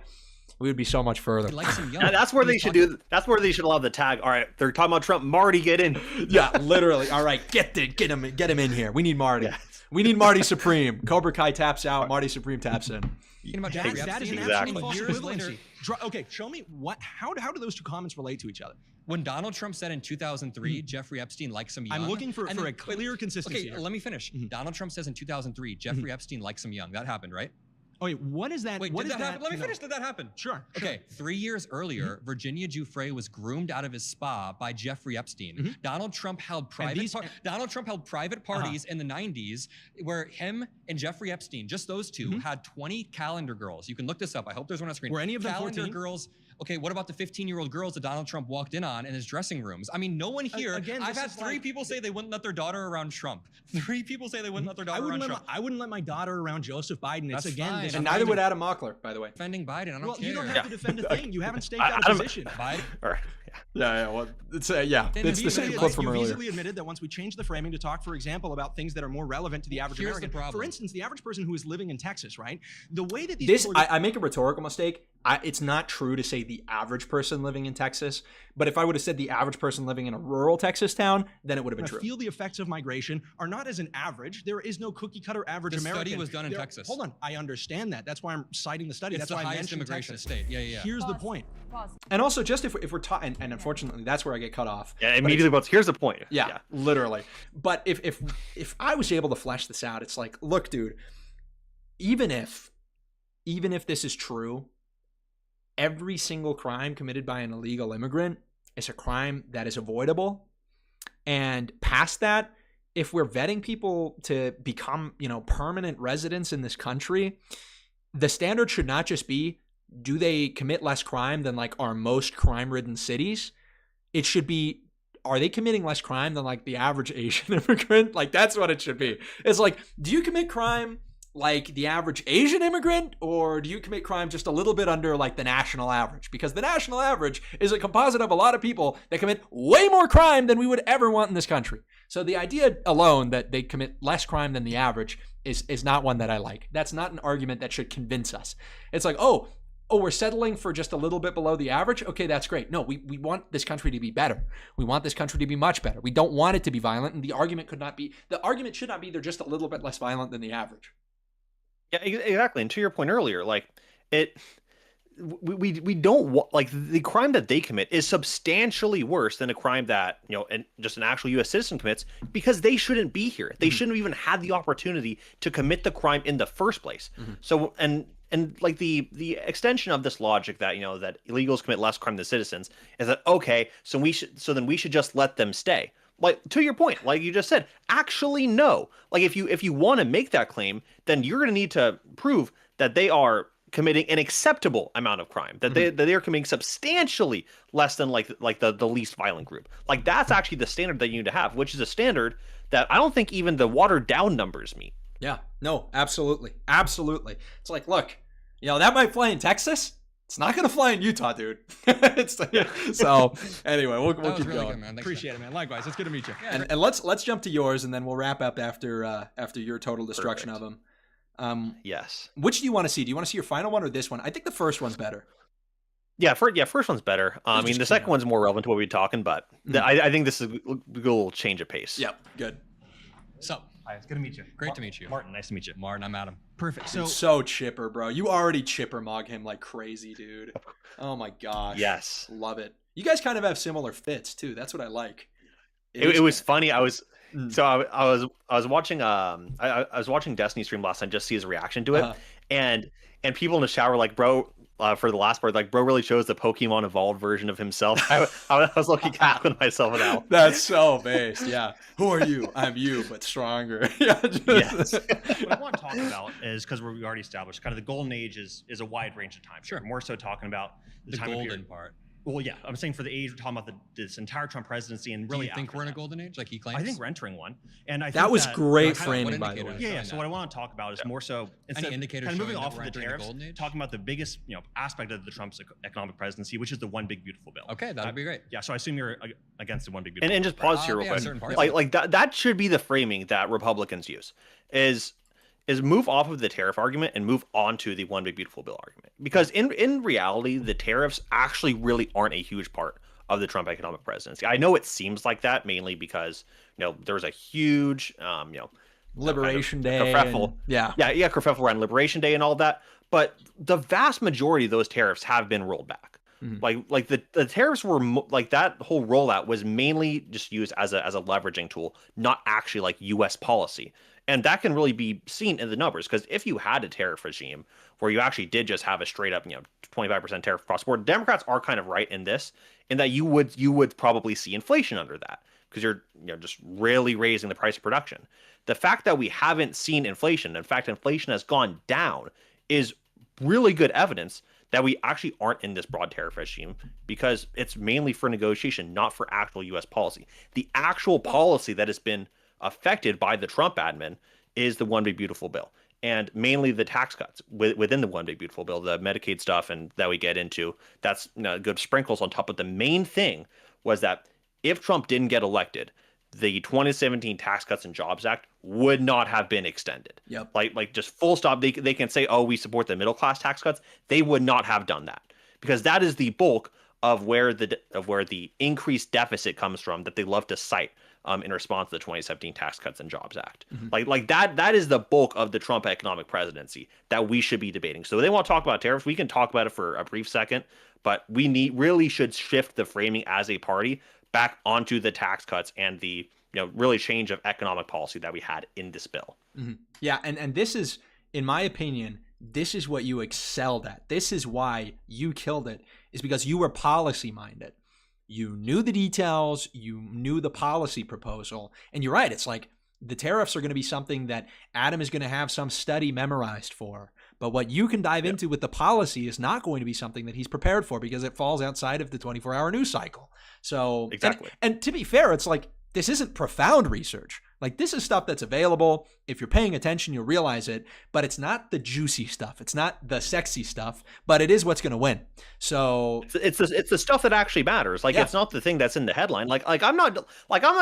we would be so much further. That's where they should do. That's where they should allow the tag. All right, they're talking about Trump. Marty, get in. Yeah, literally. All right, get him in here. We need Marty. Yeah. We need Marty Supreme. Cobra Kai taps out. Marty Supreme taps in. That is an Exactly. absolute false Years equivalency. later- Okay, show me how do those two comments relate to each other? When Donald Trump said in 2003, Jeffrey Epstein likes him young. I'm looking for and a then- clear consistency Okay, here. let me finish. Donald Trump says in 2003, Jeffrey Epstein likes him young. That happened, right? Oh, wait, what is that? Wait, what did is that happen? Let me finish. Did that happen? Sure. Okay, 3 years earlier, Virginia Giuffre was groomed out of his spa by Jeffrey Epstein. Donald Trump held private parties in the 90s where him and Jeffrey Epstein, just those two, had 20 calendar girls. You can look this up. I hope there's one on screen. Were any of them calendar 14? girls? Okay, what about the 15-year-old girls that Donald Trump walked in on in his dressing rooms? I mean, no one here. Again, I've this had is three people say they wouldn't let their daughter around Trump. 3 people say they wouldn't let their daughter around Trump. I wouldn't let my daughter around Joseph Biden. That's It's again, fine. this And kind neither of- would Adam Mockler, by the way. Defending Biden, I don't Well, care. you don't have to defend a thing. You haven't staked out a Adam- position. Biden. All right. Yeah. Well, it's it's the same clip from You've earlier. easily admitted that once we change the framing to talk, for example, about things that are more relevant to the average Here's the American. problem. For instance, the average person who is living in Texas, right? The way that these This people are I make a rhetorical mistake. It's not true to say the average person living in Texas, but if I would have said the average person living in a rural Texas town, then it would have been to true. feel the effects of migration are not as an average. There is no cookie cutter average The American. study was done in Texas. Hold on, I understand that. That's why I'm citing the study. It's That's the why I highest mentioned immigration Texas. state. Yeah. Here's the point. And also, just if we're talking, and unfortunately, that's where I get cut off. Yeah, immediately. But here's the point. Yeah, literally. But if I was able to flesh this out, it's like, look, dude, even if this is true, every single crime committed by an illegal immigrant is a crime that is avoidable. And past that, if we're vetting people to become, permanent residents in this country, the standard should not just be, do they commit less crime than like our most crime-ridden cities? It should be, are they committing less crime than like the average Asian immigrant? Like that's what it should be. It's like, do you commit crime like the average Asian immigrant, or do you commit crime just a little bit under like the national average? Because the national average is a composite of a lot of people that commit way more crime than we would ever want in this country. So the idea alone that they commit less crime than the average is not one that I like. That's not an argument that should convince us. It's like, oh, we're settling for just a little bit below the average? Okay, that's great. No, we want this country to be better. We want this country to be much better. We don't want it to be violent, and the argument should not be they're just a little bit less violent than the average. Yeah, exactly. And to your point earlier, like we don't like the crime that they commit is substantially worse than a crime that and just an actual U.S. citizen commits, because they shouldn't be here. They shouldn't have even had the opportunity to commit the crime in the first place. So and like the extension of this logic that that illegals commit less crime than citizens is that okay, so then we should just let them stay. Like, to your point, like you just said, actually no. Like if you want to make that claim, then you're going to need to prove that they are committing an acceptable amount of crime, that they are committing substantially less than like the least violent group. Like that's actually the standard that you need to have, which is a standard that I don't think even the watered down numbers meet. Yeah, no, absolutely. It's like, look, that might fly in Texas. It's not going to fly in Utah, dude. So anyway, we'll keep really going. good, man. Thanks, Appreciate it, man. Likewise, it's good to meet you. And let's jump to yours, and then we'll wrap up after your total destruction of them. Yes. Which do you want to see? Do you want to see your final one or this one? I think the first one's better. Yeah, first one's better. I mean, the second one's more relevant to what we're talking, but I think this is a little change of pace. Yep, good. So, hi, it's good to meet you. Great to meet you. Martin, nice to meet you. Martin, I'm Adam. Perfect. So chipper, bro. You already chipper mog him like crazy, dude. Oh my gosh. Yes. Love it. You guys kind of have similar fits too. That's what I like. It was funny. I was watching I was watching Destiny stream last night just to see his reaction to it, and people in the shower were like, bro, for the last part, like bro really chose the Pokemon evolved version of himself. I was looking cackling myself now. That's so based. Yeah. Who are you? I'm you, but stronger. Yeah. Yes. What I want to talk about is, because we already established, kind of the golden age is a wide range of time. Sure. More so talking about The time of golden period. part. Well, yeah, I'm saying for the age, we're talking about this entire Trump presidency, and Do really, you think after we're in a that. golden age, like he claims? I think we're entering one, and I think That was great What framing, by the indicator way. is Yeah, showing so that? what I want to talk about is more so Any indicators kind of moving showing off that of the we're entering a tariffs, golden age? talking about the biggest aspect of the Trump's economic presidency, which is the one big beautiful bill. Okay, that'd be great. Yeah, so I assume you're against the one big beautiful. And just pause here real yeah, quick. certain parts. Like that should be the framing that Republicans use is move off of the tariff argument and move on to the one big beautiful bill argument. Because in reality, the tariffs actually really aren't a huge part of the Trump economic presidency. I know it seems like that, mainly because there was a huge Liberation Day. kerfuffle. Yeah. Kerfuffle around Liberation Day and all that. But the vast majority of those tariffs have been rolled back. Like the tariffs were like that whole rollout was mainly just used as a leveraging tool, not actually like U.S. policy. And that can really be seen in the numbers, because if you had a tariff regime where you actually did just have a straight up 25% tariff across the board, Democrats are kind of right in this, in that you would probably see inflation under that, because you're just really raising the price of production. The fact that we haven't seen inflation, in fact inflation has gone down, is really good evidence that we actually aren't in this broad tariff regime, because it's mainly for negotiation, not for actual U.S. policy. The actual policy that has been affected by the Trump admin is the one big beautiful bill, and mainly the tax cuts within the one big beautiful bill, the Medicaid stuff, and that we get into. That's good sprinkles on top. But the main thing was that if Trump didn't get elected, the 2017 Tax Cuts and Jobs Act would not have been extended. Yep. Like just full stop. They can say, oh, we support the middle class tax cuts. They would not have done that, because that is the bulk of where the increased deficit comes from that they love to cite in response to the 2017 Tax Cuts and Jobs Act. Like that is the bulk of the Trump economic presidency that we should be debating. So they want to talk about tariffs. We can talk about it for a brief second, but we really should shift the framing as a party back onto the tax cuts and the really change of economic policy that we had in this bill. Yeah, and this is, in my opinion, this is what you excelled at. This is why you killed it, is because you were policy minded. You knew the details, you knew the policy proposal, and you're right. It's like the tariffs are going to be something that Adam is going to have some study memorized for. But what you can dive into with the policy is not going to be something that he's prepared for, because it falls outside of the 24-hour news cycle. So exactly. And to be fair, it's like, this isn't profound research. Like, this is stuff that's available. If you're paying attention, you'll realize it, but it's not the juicy stuff. It's not the sexy stuff, but it is what's going to win. So it's the stuff that actually matters. Like, it's not the thing that's in the headline. Like I'm not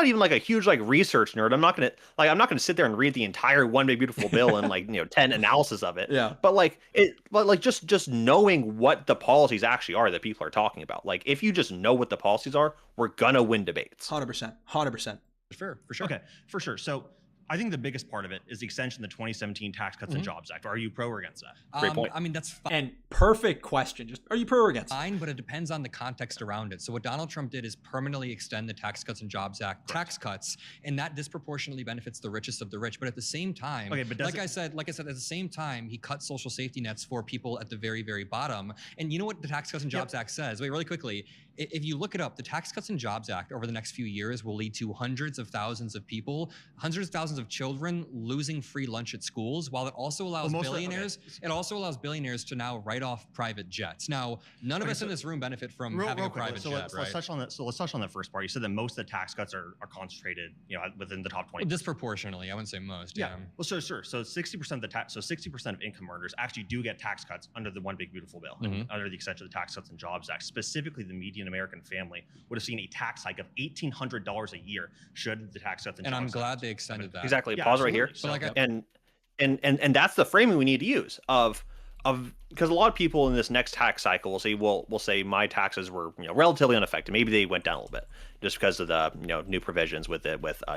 even like a huge like research nerd. I'm not gonna sit there and read the entire one big beautiful bill and 10 analysis of it. Yeah. But just knowing what the policies actually are that people are talking about. Like, if you just know what the policies are, we're gonna win debates. 100%. For sure. Okay, for sure. So I think the biggest part of it is the extension of the 2017 Tax Cuts and Jobs Act. Are you pro or against that? Great point. I mean, that's fine. And perfect question. Just, are you pro or against? Fine, but it depends on the context around it. So what Donald Trump did is permanently extend the Tax Cuts and Jobs Act tax cuts, and that disproportionately benefits the richest of the rich. But at the same time, Okay, but like I said, at the same time, he cut social safety nets for people at the very, very bottom. And you know what the Tax Cuts and Jobs Act says? Wait, really quickly. If you look it up, the Tax Cuts and Jobs Act over the next few years will lead to hundreds of thousands of people, hundreds of thousands of children losing free lunch at schools, while it also allows billionaires. It also allows billionaires to now write off private jets. Now, none of us in this room benefit from having a private jet, right? Let's touch on that. So let's touch on that first part. You said that most of the tax cuts are concentrated, within the top 20. Well, disproportionately, I wouldn't say most. Yeah. Well, sure. So 60% of the tax, so 60% of income earners actually do get tax cuts under the one big beautiful bill, under the extension of the Tax Cuts and Jobs Act. Specifically, the median American family would have seen a tax hike of $1,800 a year should the Tax Cuts and Jobs Act. And I'm glad they extended that. Exactly. Yeah, Pause absolutely. right here. So, And that's the framing we need to use of because a lot of people in this next tax cycle will say my taxes were relatively unaffected. Maybe they went down a little bit just because of the new provisions with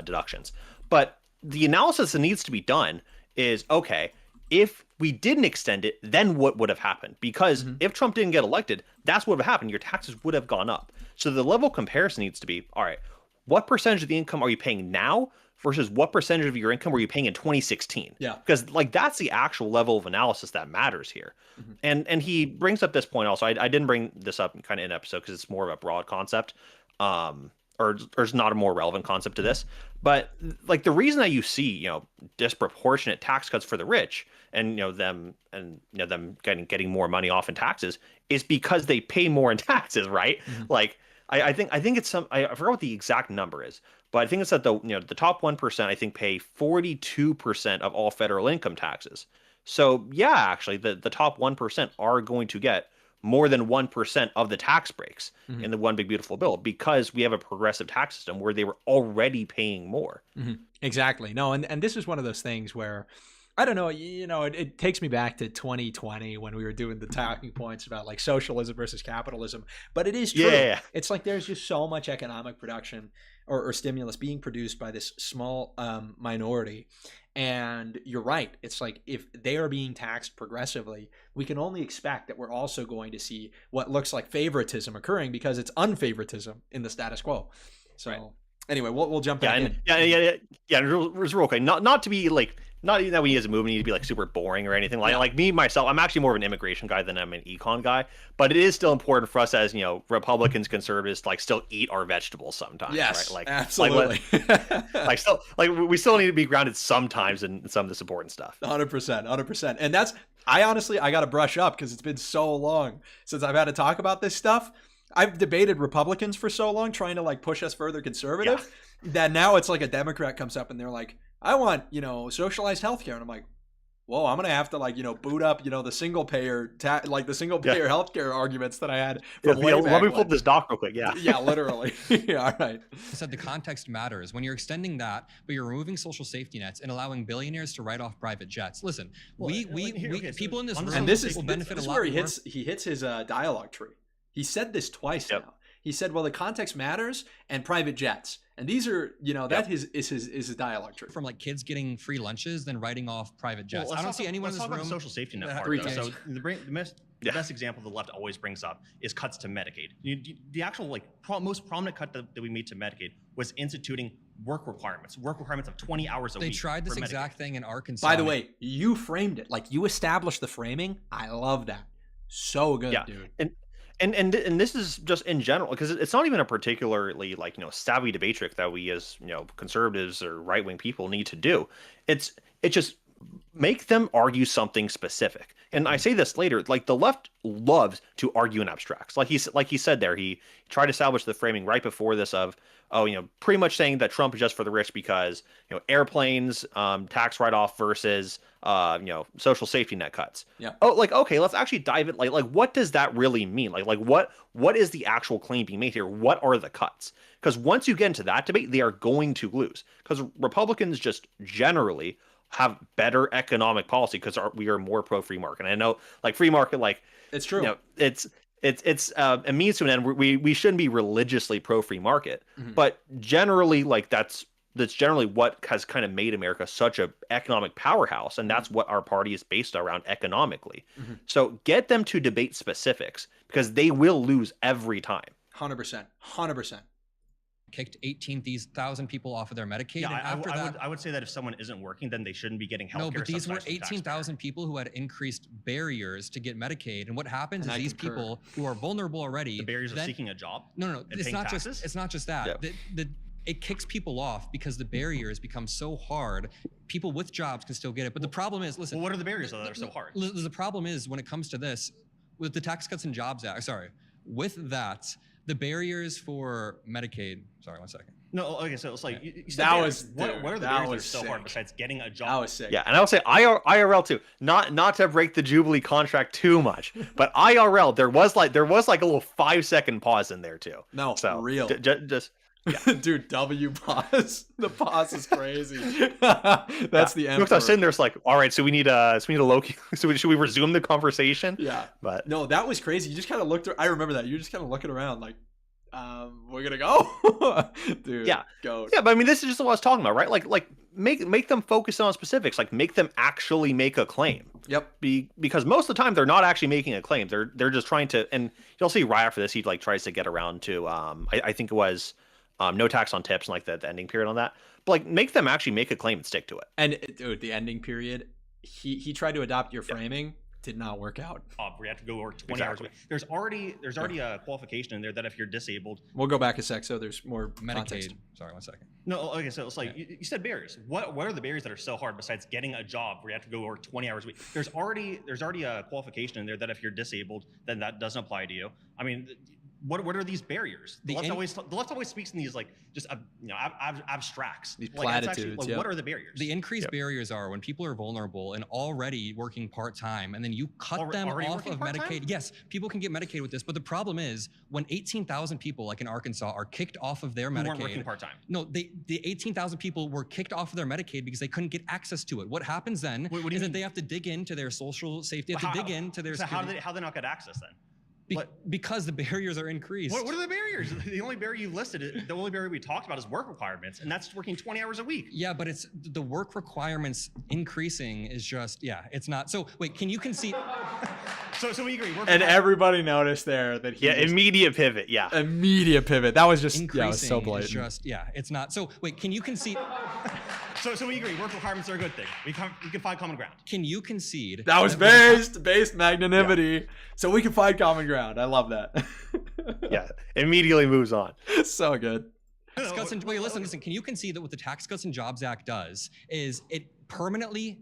deductions. But the analysis that needs to be done is, okay, if we didn't extend it, then what would have happened? Because if Trump didn't get elected, that's what would have happened. Your taxes would have gone up. So the level of comparison needs to be, all right, what percentage of the income are you paying now versus what percentage of your income were you paying in 2016? Yeah. Because like that's the actual level of analysis that matters here. And he brings up this point also. I didn't bring this up kind of in episode because it's more of a broad concept. Or it's not a more relevant concept to this. But like the reason that you see, disproportionate tax cuts for the rich and them getting more money off in taxes is because they pay more in taxes, right? Like I think it's I forgot what the exact number is, but I think it's that the top 1% I think pay 42% of all federal income taxes. So yeah, actually the top 1% are going to get more than 1% of the tax breaks in the one big beautiful bill because we have a progressive tax system where they were already paying more. Exactly. No, and this is one of those things where I don't know, it takes me back to 2020 when we were doing the talking points about like socialism versus capitalism, but it is true. Yeah. It's like there's just so much economic production or stimulus being produced by this small minority. And you're right. It's like if they are being taxed progressively, we can only expect that we're also going to see what looks like favoritism occurring because it's unfavoritism in the status quo. So anyway, we'll jump back in. Yeah. Real quick. Not to be like, not even that we as a movement need to be like super boring or anything. Like me myself, I'm actually more of an immigration guy than I'm an econ guy. But it is still important for us as Republicans, conservatives, like still eat our vegetables sometimes. Yes, right? Like absolutely. We still need to be grounded sometimes in some of this important stuff. 100%. And that's I got to brush up because it's been so long since I've had to talk about this stuff. I've debated Republicans for so long trying to like push us further conservative that now it's like a Democrat comes up and they're like, I want, socialized healthcare. And I'm like, whoa, I'm going to have to like, boot up, the single payer, healthcare arguments that I had. From let me pull this doc real quick. Yeah. Yeah, literally. Yeah, all right. I said the context matters. When you're extending that, but you're removing social safety nets and allowing billionaires to write off private jets. Listen, people in this room and this is will benefit this a is lot where more. he hits his dialogue tree. He said this twice now. He said, well, the context matters and private jets. And these are, that is his dialogue tree. From like kids getting free lunches than writing off private jets. I don't see anyone in this room. The social safety net part. So the best example the left always brings up is cuts to Medicaid. The actual most prominent cut that we made to Medicaid was instituting work requirements of 20 hours a week. They tried this exact thing in Arkansas. By the way, you framed it. Like you established the framing. I love that. So good, dude. And this is just in general because it's not even a particularly savvy debate trick that we as conservatives or right wing people need to do. It's just make them argue something specific. And I say this later, like the left loves to argue in abstracts. Like he said there, he tried to establish the framing right before this of pretty much saying that Trump is just for the rich because airplanes, tax write-off versus social safety net cuts. Yeah. Oh, okay, let's actually dive in. Like what does that really mean? Like what is the actual claim being made here? What are the cuts? Because once you get into that debate, they are going to lose. Because Republicans just generally have better economic policy because we are more pro free market. And I know free market, it's true. It's a means to an end. We shouldn't be religiously pro free market, but generally that's generally what has kind of made America such a economic powerhouse, and that's what our party is based around economically. So get them to debate specifics because they will lose every time. 100%. Kicked 18,000 people off of their Medicaid. Yeah, and after that, I would say that if someone isn't working, then they shouldn't be getting health care. No, but these were 18,000 people who had increased barriers to get Medicaid. And what happens is these people who are vulnerable already. The barriers of seeking a job. No. It's not just that. Yeah. It kicks people off because the barriers become so hard. People with jobs can still get it. But the problem is, listen. Well, what are the barriers that are so hard? The problem is when it comes to this, with the Tax Cuts and Jobs Act, with that, the barriers for Medicaid. Sorry, 1 second. No, okay, so it's like you said that there, was what are the barriers that are so sick. hard besides getting a job? That was sick. Yeah, and I'll say IRL too. Not to break the Jubilee contract too much, but IRL there was like a little 5-second pause in there too. No, so real. Just yeah. Dude, W pause. The pause is crazy. That's the end. I was sitting there, it's like, all right, so we need a Loki. So should we resume the conversation? Yeah. But no, that was crazy. You just kind of looked. I remember that. You're just kind of looking around like, we're gonna go, dude. Yeah. Go. Yeah, but I mean, this is just what I was talking about, right? Like make them focus on specifics. Like make them actually make a claim. Yep. Because most of the time they're not actually making a claim. They're just trying to. And you'll see right after this, he tries to get around to. I think it was. no tax on tips and like the ending period on that. But like make them actually make a claim and stick to it. And dude, the ending period, he tried to adopt your framing. Did not work out. We have to go work 20 hours a week. There's already a qualification in there that if you're disabled. We'll go back a sec so there's more Medicaid. context. Sorry, 1 second. No, okay, so it's like you said barriers. What are the barriers that are so hard besides getting a job where you have to go work 20 hours a week? There's already a qualification in there that if you're disabled, then that doesn't apply to you. I mean, what are these barriers? The left always speaks in these like just abstracts. These like, platitudes. Actually, what are the barriers? The increased barriers are when people are vulnerable and already working part-time, and then you cut them off of Medicaid. Yes, people can get Medicaid with this, but the problem is when 18,000 people, like in Arkansas, are kicked off of their Medicaid. Who weren't working part-time. No, the 18,000 people were kicked off of their Medicaid because they couldn't get access to it. What happens then is that they have to dig into their social safety. They have to dig into their. So how do they not get access then? Because the barriers are increased. What are the barriers? The only barrier you listed, the only barrier we talked about is work requirements, and that's working 20 hours a week. Yeah, but it's the work requirements increasing is just, it's not. So wait, can you concede? So we agree. And everybody noticed there that he immediate pivot. Yeah. Immediate pivot. That was just, increasing it was so blatant. Is just, it's not. So wait, can you concede? So we agree. Work requirements are a good thing. We can find common ground. Can you concede? That was based magnanimity. Yeah. So we can find common ground. I love that. Yeah. Immediately moves on. So good. Listen. Can you concede that what the Tax Cuts and Jobs Act does is it permanently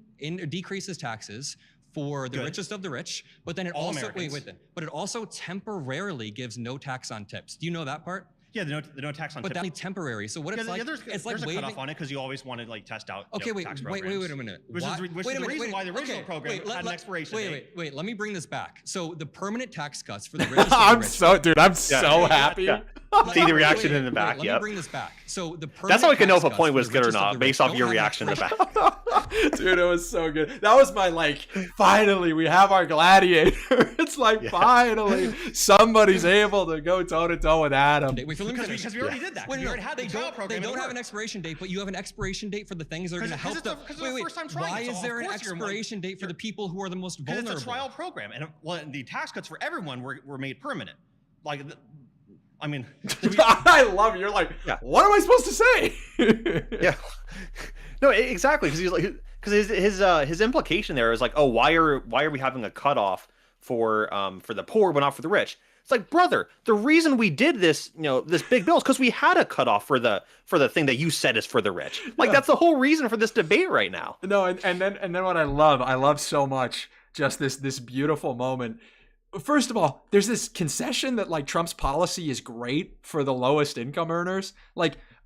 decreases taxes for the richest of the rich, but then it also temporarily gives no tax on tips. Do you know that part? Yeah, the no tax on tips. But that's temporary. So what it's like? There's a cutoff on it because you always want to like test out. Okay, wait a minute. Which is the reason why the original program had an expiration date. Wait. Let me bring this back. So the permanent tax cuts for the richest. I'm so happy. Yeah. See the reaction in the back. Let me bring this back. So the that's how we can know if a point was good or not based off your reaction in the back. Dude, it was so good. That was my finally we have our gladiator. It's finally somebody's able to go toe to toe with Adam. Because we already did that. We already had the trial program. They don't have an expiration date, but you have an expiration date for the things that are going to help them. Why is there an expiration date for the people who are the most vulnerable? It's a trial program, and the tax cuts for everyone were made permanent. I love it. You're like, what am I supposed to say? Yeah. No, exactly. Because he's like, because his implication there is like, oh, why are we having a cutoff for the poor but not for the rich? It's like, brother, the reason we did this, this big bill is because we had a cutoff for the thing that you said is for the rich. That's the whole reason for this debate right now. No, and then what I love so much, just this beautiful moment. First of all, there's this concession that Trump's policy is great for the lowest income earners.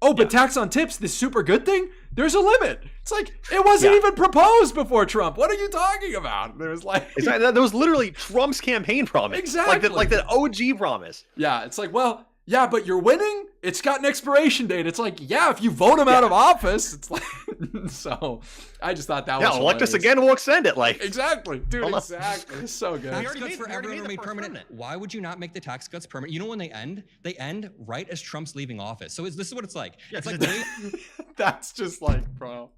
But tax on tips, this super good thing, there's a limit. It's it wasn't even proposed before Trump. What are you talking about? There was that was literally Trump's campaign promise. Exactly. Like the OG promise. Yeah, it's but you're winning. It's got an expiration date. It's if you vote him out of office, it's so I just thought that was elect us again, we'll extend it. Exactly, dude. Exactly. It's so good. Tax cuts for everyone are made permanent. Why would you not make the tax cuts permanent? You know when they end? They end right as Trump's leaving office. So this is what it's like. Yeah, that's just bro.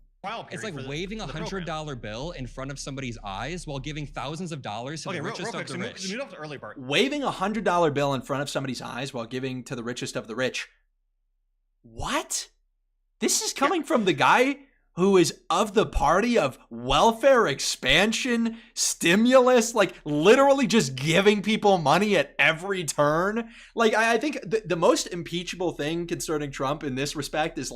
It's like waving $100 bill in front of somebody's eyes while giving thousands of dollars to the richest of the rich. So move off the early part. Waving $100 bill in front of somebody's eyes while giving to the richest of the rich. What? This is coming from the guy who is of the party of welfare expansion, stimulus, literally just giving people money at every turn. I think the most impeachable thing concerning Trump in this respect is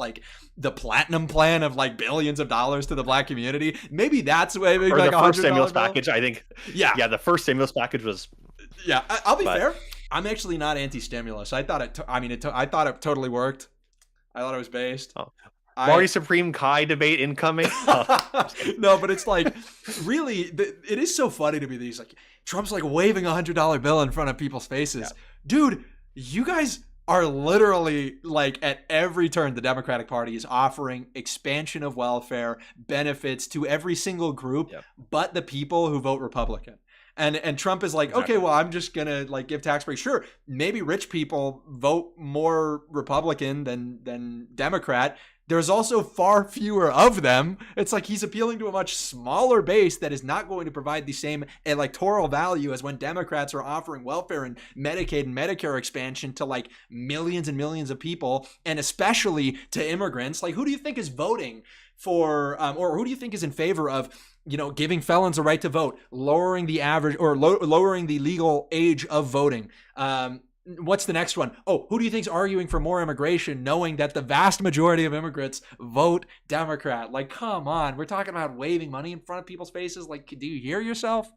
the platinum plan of billions of dollars to the black community. Maybe that's waving or the first stimulus package, I think. Yeah, the first stimulus package was. Yeah, I'll be fair. I'm actually not anti-stimulus. I thought I thought it totally worked. I thought it was based. Oh. Marty Supreme Kai debate incoming. No, but it's really, it is so funny to me. These Trump's waving $100 bill in front of people's faces. Yeah. Dude, you guys are literally at every turn, the Democratic Party is offering expansion of welfare benefits to every single group, but the people who vote Republican. And Trump is okay, well, I'm just going to give tax breaks. Sure, maybe rich people vote more Republican than Democrat. there's also far fewer of them. It's like he's appealing to a much smaller base that is not going to provide the same electoral value as when Democrats are offering welfare and Medicaid and Medicare expansion to like millions and millions of people, and especially to immigrants. Like, who do you think is voting for, or who do you think is in favor of, giving felons a right to vote, lowering the average or lowering the legal age of voting? What's the next one? Oh, who do you think is arguing for more immigration, knowing that the vast majority of immigrants vote Democrat? Like, come on, we're talking about waving money in front of people's faces. Like, do you hear yourself?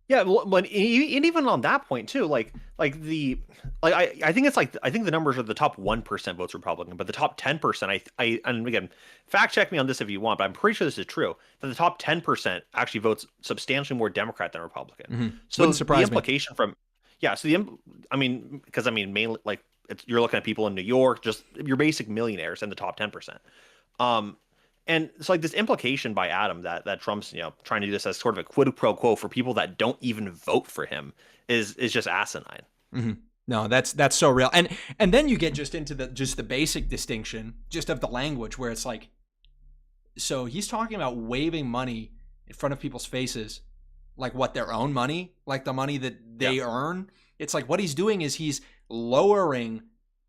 Yeah, well, and even on that point too, I think it's I think the numbers are the top 1% votes Republican, but the top 10%, and again, fact check me on this if you want, but I'm pretty sure this is true, that the top 10% actually votes substantially more Democrat than Republican. Mm-hmm. So Wouldn't surprise the implication me. from, yeah, so mainly you're looking at people in New York, just your basic millionaires in the top 10%. And it's like this implication by Adam that Trump's trying to do this as sort of a quid pro quo for people that don't even vote for him is just asinine. Mm-hmm. No, that's so real. And then you get just into the basic distinction just of the language, where it's like, so he's talking about waving money in front of people's faces, like what, their own money, like the money that they earn. It's like what he's doing is he's lowering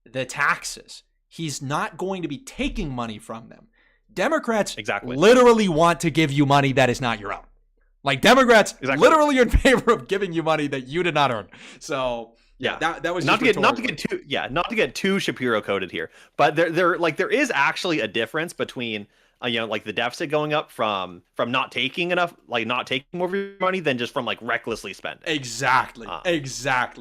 the taxes. He's not going to be taking money from them. Democrats literally want to give you money that is not your own. Like, Democrats literally are in favor of giving you money that you did not earn. So yeah, that was not to get too Shapiro coded here, but there is actually a difference between the deficit going up from not taking more of your money than just from recklessly spending. Exactly,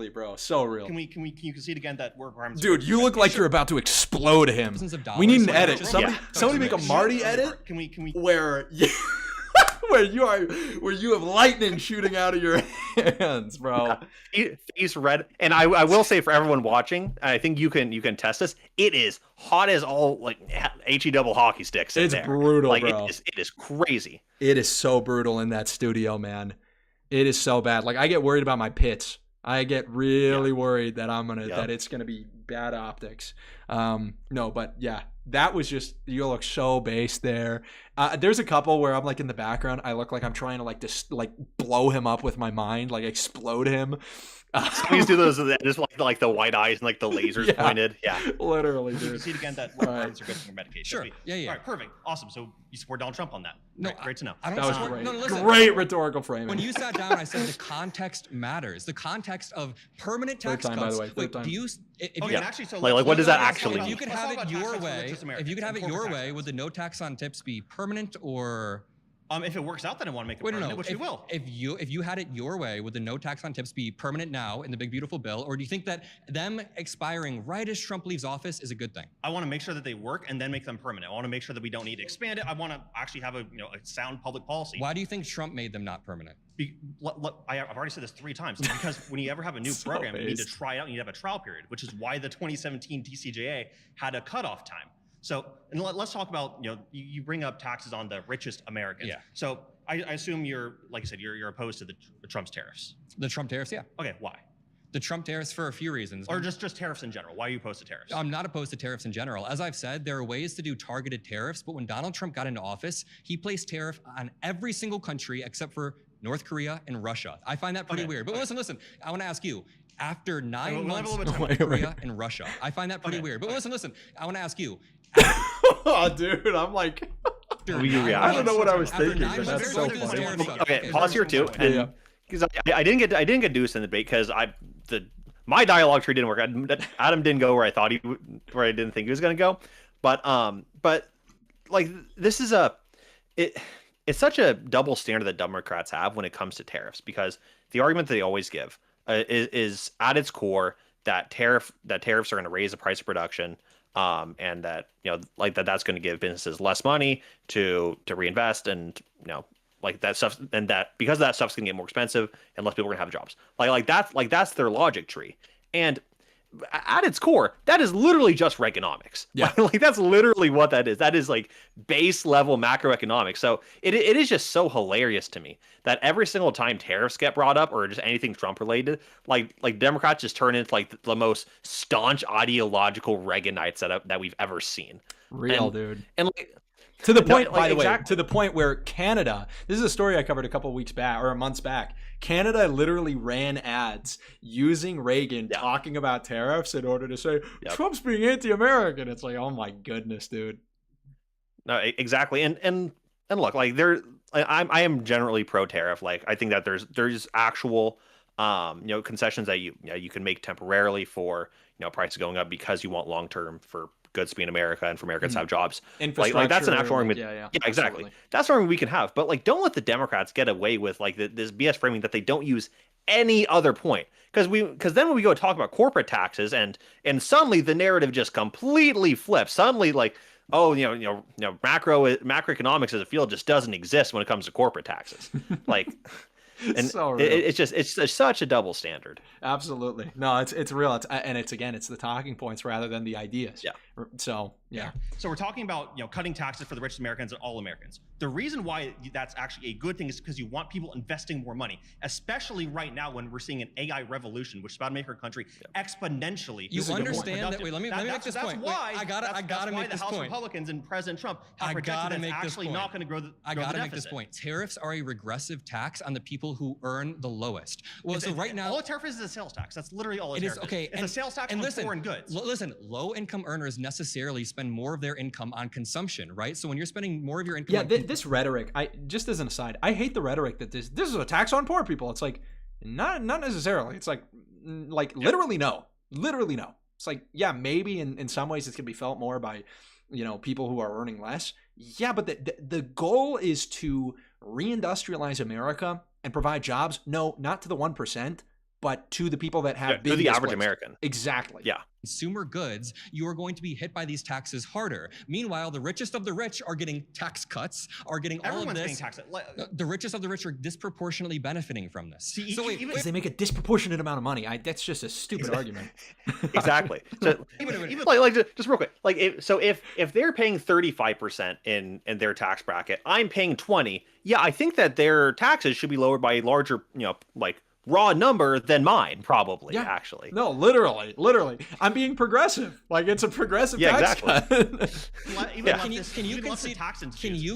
bro. So real. Can you concede again that we're requirements? Dude, you look like you're about to explode him. We need an edit. Somebody make a Marty edit. Can we where you have lightning shooting out of your hands, bro. Face red. And I will say, for everyone watching, I think you can test this. It is hot as all HE double hockey sticks. It's brutal, bro. It is crazy. It is so brutal in that studio, man. It is so bad. Like, I get worried about my pits. I get really worried that that it's gonna be bad optics. No, but yeah, that was just, you look so base there. There's a couple where I'm in the background, I look like I'm trying to just blow him up with my mind, explode him. Please do those just like the white eyes and the lasers pointed. Yeah, literally, dude. You concede again that requirements are good for your medication. Sure. Yeah. All right, perfect. Awesome. So you support Donald Trump on that. No, great to know. That was great. No, listen, great rhetorical framing. When you sat down, I said the context matters. The context of permanent tax cuts. By the way. Wait, do you? Actually, so what does that actually mean? If you could have it your way, would the no tax on tips be permanent or? If it works out, then I want to make it permanent, which we will. If you had it your way, would the no tax on tips be permanent now in the big beautiful bill, or do you think that them expiring right as Trump leaves office is a good thing? I want to make sure that they work and then make them permanent. I want to make sure that we don't need to expand it. I want to actually have a sound public policy. Why do you think Trump made them not permanent? I've already said this 3 times. Because when you ever have a new program, you need to try it out. You need to have a trial period, which is why the 2017 TCJA had a cutoff time. So, and let's talk about, you bring up taxes on the richest Americans. Yeah. So I assume you're, like I said, you're opposed to the Trump's tariffs. The Trump tariffs, yeah. Okay, why? The Trump tariffs for a few reasons. Or just tariffs in general. Why are you opposed to tariffs? I'm not opposed to tariffs in general. As I've said, there are ways to do targeted tariffs, but when Donald Trump got into office, he placed tariff on every single country except for North Korea and Russia. I find that pretty weird. But listen, I want to ask you, after 9 months of North Korea and Russia, I find that pretty weird. But listen, I want to ask you. Oh, dude, I'm I don't know what I was thinking, but that's so funny. Okay, pause here too, and because I didn't get Deuce in the debate because my dialogue tree didn't work. Adam didn't go where I thought where I didn't think he was going to go, but this is it's such a double standard that Democrats have when it comes to tariffs, because the argument that they always give is at its core that tariffs are going to raise the price of production. And that that's going to give businesses less money to reinvest, and that stuff, and that because that stuff's going to get more expensive and less people are going to have jobs. That's their logic tree. And at its core, that is literally just Reaganomics. Yeah. Like that's literally what that is. That is like base level macroeconomics. So it is just so hilarious to me that every single time tariffs get brought up or just anything Trump related, like Democrats just turn into like the most staunch ideological Reaganites that we've ever seen. Dude. And like, to the point, by the way, to the point where Canada, this is a story I covered a couple of weeks back or months back. Canada literally ran ads using Reagan talking about tariffs in order to say Trump's being anti-American. It's like, oh my goodness, dude. No, exactly. And look, like I am generally pro tariff. Like I think that there's actual concessions that you can make temporarily for prices going up because you want long term for goods to be in America and for Americans to have jobs. Infrastructure, like that's an actual argument. Yeah, exactly. Absolutely. That's an argument we can have. But like, don't let the Democrats get away with like this BS framing that they don't use any other point. Because then when we go talk about corporate taxes and suddenly the narrative just completely flips. Suddenly like, oh, macroeconomics as a field just doesn't exist when it comes to corporate taxes. Like. And so it's such a double standard. Absolutely. No, it's real. It's the talking points rather than the ideas. Yeah. So, yeah. So we're talking about, cutting taxes for the richest Americans and all Americans. The reason why that's actually a good thing is because you want people investing more money, especially right now when we're seeing an AI revolution, which is about to make our country exponentially. You understand that? Wait, let me make this point. Why, I gotta make the this House point. Republicans and President Trump have projected that it's actually not going to grow the I gotta make this point. Tariffs are a regressive tax on the people who earn the lowest. Well, so right now, all a tariff is a sales tax. That's literally all it is. Okay, it's a sales tax on foreign goods. Listen, low-income earners necessarily spend more of their income on consumption, right? So when you're spending more of your income, this rhetoric, just as an aside, I hate the rhetoric that this is a tax on poor people. It's like not necessarily. It's like literally no. It's like, yeah, maybe in some ways it's gonna be felt more by people who are earning less. Yeah, but the goal is to reindustrialize America and provide jobs. No, not to the 1%, but to the people that have big to the average displays. American. Exactly. Yeah. Consumer goods, you are going to be hit by these taxes harder. Meanwhile, the richest of the rich are getting tax cuts, are getting all of this. The richest of the rich are disproportionately benefiting from this. Because they make a disproportionate amount of money. That's just a stupid argument. Exactly. So just real quick, if they're paying 35% in their tax bracket, I'm paying 20. Yeah, I think that their taxes should be lowered by a larger, raw number than mine, probably. Yeah. Actually, no, literally, I'm being progressive. Like it's a progressive tax cut. Can you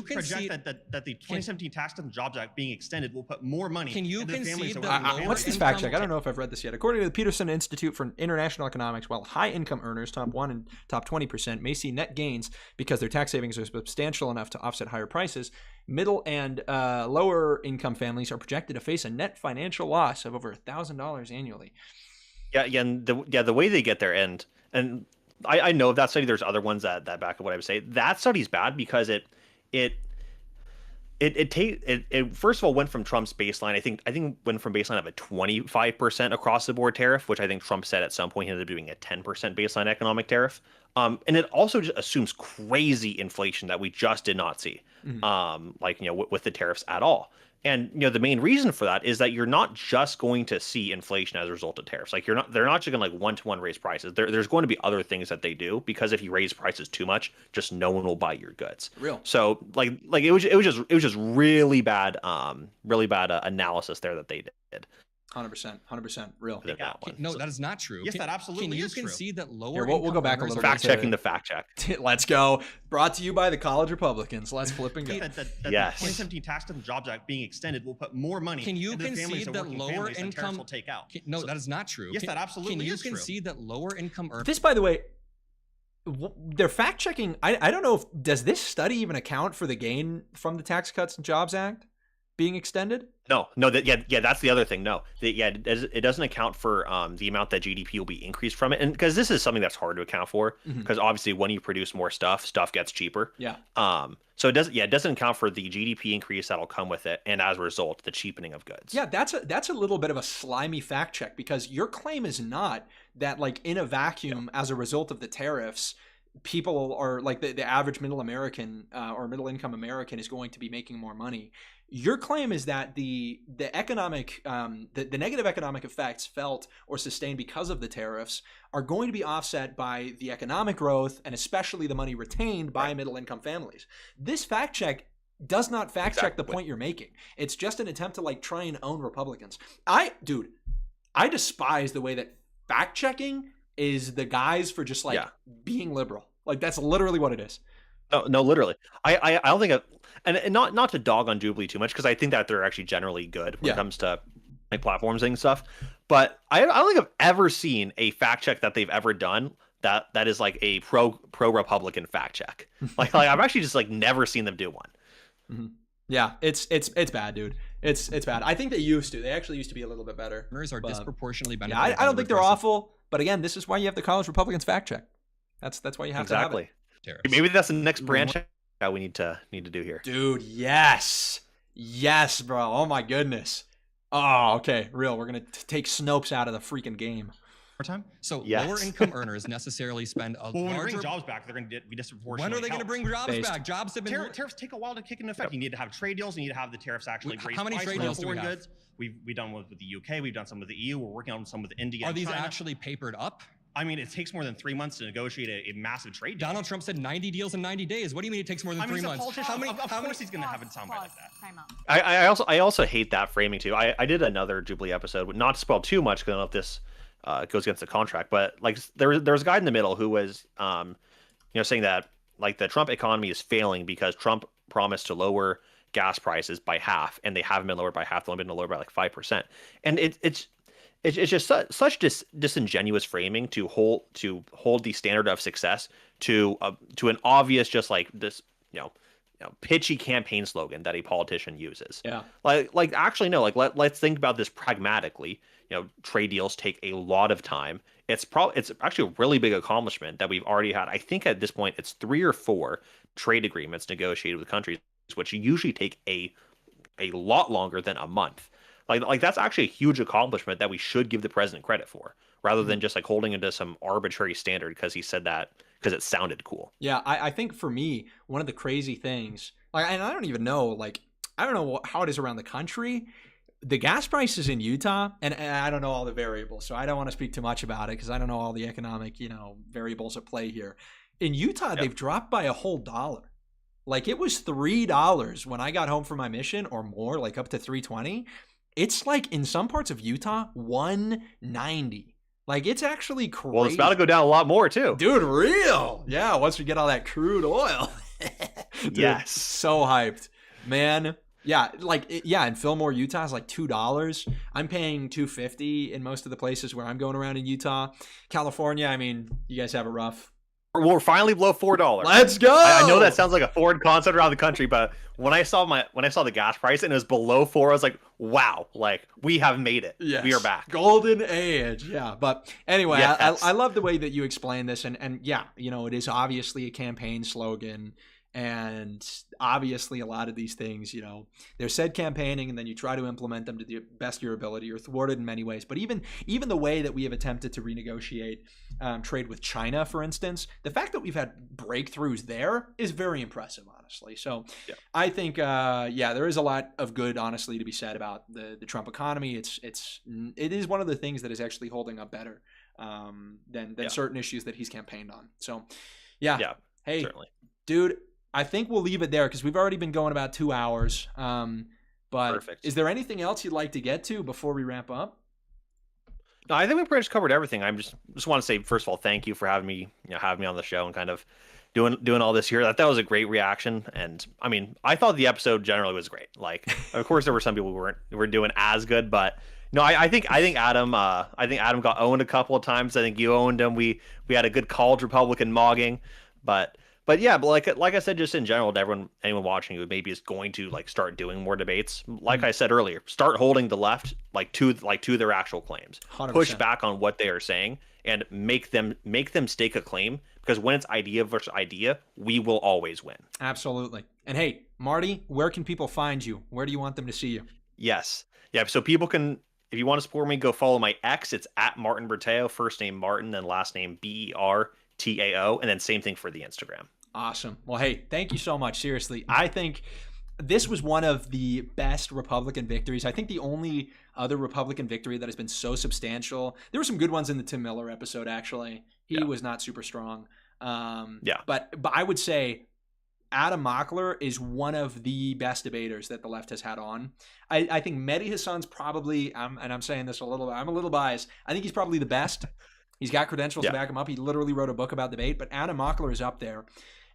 concede that the 2017 Tax Cuts and Jobs Act being extended will put more money? Can you concede what's this fact check? I don't know if I've read this yet. According to the Peterson Institute for International Economics, while high income earners, top 1 and top 20%, may see net gains because their tax savings are substantial enough to offset higher prices, middle and lower income families are projected to face a net financial loss of over $1,000 annually. And the way they get there, and I know of that study. There's other ones that back up what I would say. That study's bad because it first of all went from Trump's baseline. I think went from baseline of a 25% across the board tariff, which I think Trump said at some point he ended up doing a 10% baseline economic tariff. And it also just assumes crazy inflation that we just did not see, with the tariffs at all. And the main reason for that is that you're not just going to see inflation as a result of tariffs. Like they're not just going to one-to-one raise prices. There's going to be other things that they do, because if you raise prices too much, just no one will buy your goods. Real. So it was just really bad analysis there that they did. 100% real. No, that is not true. Yes, that absolutely is true. Can you concede that lower Here, we'll go back a little bit. Fact checking the fact check. Let's go. Brought to you by the College Republicans. Let's flip and go. Yes. The 2017 Tax Cuts and Jobs Act being extended will put more money. Can you concede that lower income will take out? No, that is not true. Yes, that absolutely is true. Can you concede that lower income earners? This, by the way, they're fact checking. I don't know does this study even account for the gain from the Tax Cuts and Jobs Act being extended? No, that's the other thing. No, it doesn't account for the amount that GDP will be increased from it, and because this is something that's hard to account for, because obviously when you produce more stuff gets cheaper. Yeah. So it doesn't account for the GDP increase that'll come with it, and as a result, the cheapening of goods. Yeah, that's a little bit of a slimy fact check, because your claim is not that in a vacuum as a result of the tariffs, people are like the average middle American or middle income American is going to be making more money. Your claim is that the economic the negative economic effects felt or sustained because of the tariffs are going to be offset by the economic growth and especially the money retained by middle income families. This fact check does not fact check the point you're making. It's just an attempt to like try and own Republicans. I despise the way that fact checking is the guise for just like being liberal. Like that's literally what it is. No, literally. I don't think and not to dog on Jubilee too much because I think that they're actually generally good when it comes to like platforms and stuff. But I don't think I've ever seen a fact check that they've ever done that is like a pro Republican fact check. like I've actually just like never seen them do one. Mm-hmm. Yeah, it's bad, dude. It's bad. I think they used to. They actually used to be a little bit better. Are disproportionately benefited. Yeah, I don't think they're awful. But again, this is why you have the college Republicans fact check. That's why you have to have it. Maybe that's the next branch that we need to do here. Dude, yes, bro. Oh my goodness. Oh, okay, real. We're gonna take Snopes out of the freaking game. More time. So lower income earners necessarily spend a when we larger. bring jobs back, they're going to be disproportionately. When are they going to bring jobs back? Jobs have been tariffs take a while to kick into effect. You need to have trade deals. You need to have the tariffs actually raise. How many trade deals do we have? Goods. We've done one with the UK. We've done some with the EU. We're working on some with India. Are these actually papered up? I mean, it takes more than 3 months to negotiate a massive trade deal. Donald Trump said 90 deals in 90 days. What do you mean it takes more than 3 months? How many? Of course he's going to have it soundbite like that. I also hate that framing too. I did another Jubilee episode, not to spoil too much because I don't know if this goes against the contract, but like there was a guy in the middle who was saying that like the Trump economy is failing because Trump promised to lower gas prices by half, and they haven't been lowered by half. They've only been lowered by like 5%, and it's just such disingenuous framing to hold the standard of success to an obvious just like this pitchy campaign slogan that a politician uses. Yeah. Like actually no, like let's think about this pragmatically. Trade deals take a lot of time. It's actually a really big accomplishment that we've already had. I think at this point it's 3 or 4 trade agreements negotiated with countries, which usually take a lot longer than a month. Like that's actually a huge accomplishment that we should give the president credit for, rather than just like holding him to some arbitrary standard because he said that because it sounded cool. Yeah, I think for me, one of the crazy things, like, and I don't even know, like, I don't know how it is around the country. The gas prices in Utah, and I don't know all the variables, so I don't want to speak too much about it because I don't know all the economic, variables at play here. In Utah, they've dropped by a whole $1. Like it was $3 when I got home from my mission or more, like up to $3.20. It's like in some parts of Utah, $1.90. Like it's actually crazy. Well, it's about to go down a lot more too. Dude, real. Yeah, once we get all that crude oil. Dude, yes. So hyped. Man. Yeah, in Fillmore, Utah is like $2. I'm paying $2.50 in most of the places where I'm going around in Utah. California, I mean, you guys have it rough. We're finally below $4. Let's go. I know that sounds like a foreign concept around the country, but when I saw the gas price and it was below 4, I was like, wow, like we have made it. Yes. We are back. Golden age. Yeah. But anyway, yes. I love the way that you explain this. And yeah, it is obviously a campaign slogan. And obviously a lot of these things, they're said campaigning and then you try to implement them to the best of your ability. You're thwarted in many ways. But even the way that we have attempted to renegotiate trade with China, for instance, the fact that we've had breakthroughs there is very impressive, honestly. So I think, there is a lot of good, honestly, to be said about the Trump economy. It is one of the things that is actually holding up better than certain issues that he's campaigned on. So, yeah. Hey, certainly. Dude, I think we'll leave it there because we've already been going about 2 hours. But Perfect. Is there anything else you'd like to get to before we wrap up? No, I think we pretty much covered everything. I just want to say, first of all, thank you for having me on the show and kind of doing all this here. That was a great reaction, and I mean, I thought the episode generally was great. Like, of course, there were some people who were doing as good, but no, I think Adam got owned a couple of times. I think you owned him. We had a good college Republican mogging, but yeah, but like I said, just in general, to anyone watching who maybe is going to like start doing more debates, like I said earlier, start holding the left to their actual claims, 100%. Push back on what they are saying, and make them stake a claim. Because when it's idea versus idea, we will always win. Absolutely. And hey, Marty, where can people find you? Where do you want them to see you? Yes, yeah. So people can, if you want to support me, go follow my X. It's at Martin Bertao, first name Martin, then last name TAO, and then same thing for the Instagram. Awesome. Well, hey, thank you so much. Seriously, I think this was one of the best Republican victories. I think the only other Republican victory that has been so substantial. There were some good ones in the Tim Miller episode, actually. He was not super strong. But I would say Adam Mockler is one of the best debaters that the left has had on. I think Mehdi Hassan's probably, and I'm saying this I'm a little biased. I think he's probably the best. He's got credentials to back him up. He literally wrote a book about debate, but Adam Mockler is up there.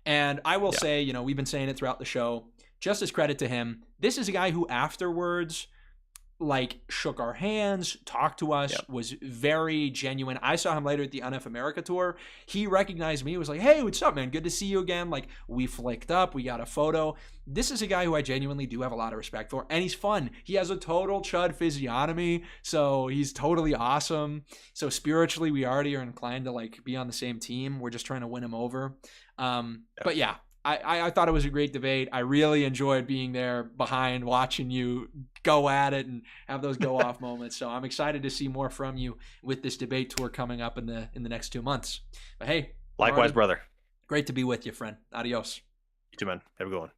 And I will say, you know, we've been saying it throughout the show, just as credit to him, this is a guy who afterwards, like, shook our hands, talked to us, was very genuine. I saw him later at the UNF America tour. He recognized me, was like, hey, what's up, man? Good to see you again. Like, we flicked up, we got a photo. This is a guy who I genuinely do have a lot of respect for, and he's fun. He has a total chud physiognomy, so he's totally awesome. So spiritually, we already are inclined to, like, be on the same team. We're just trying to win him over. But yeah, I thought it was a great debate. I really enjoyed being there behind, watching you go at it and have those go off moments. So I'm excited to see more from you with this debate tour coming up in the next 2 months. But hey, likewise, brother. Great to be with you, friend. Adios. You too, man. Have a good one.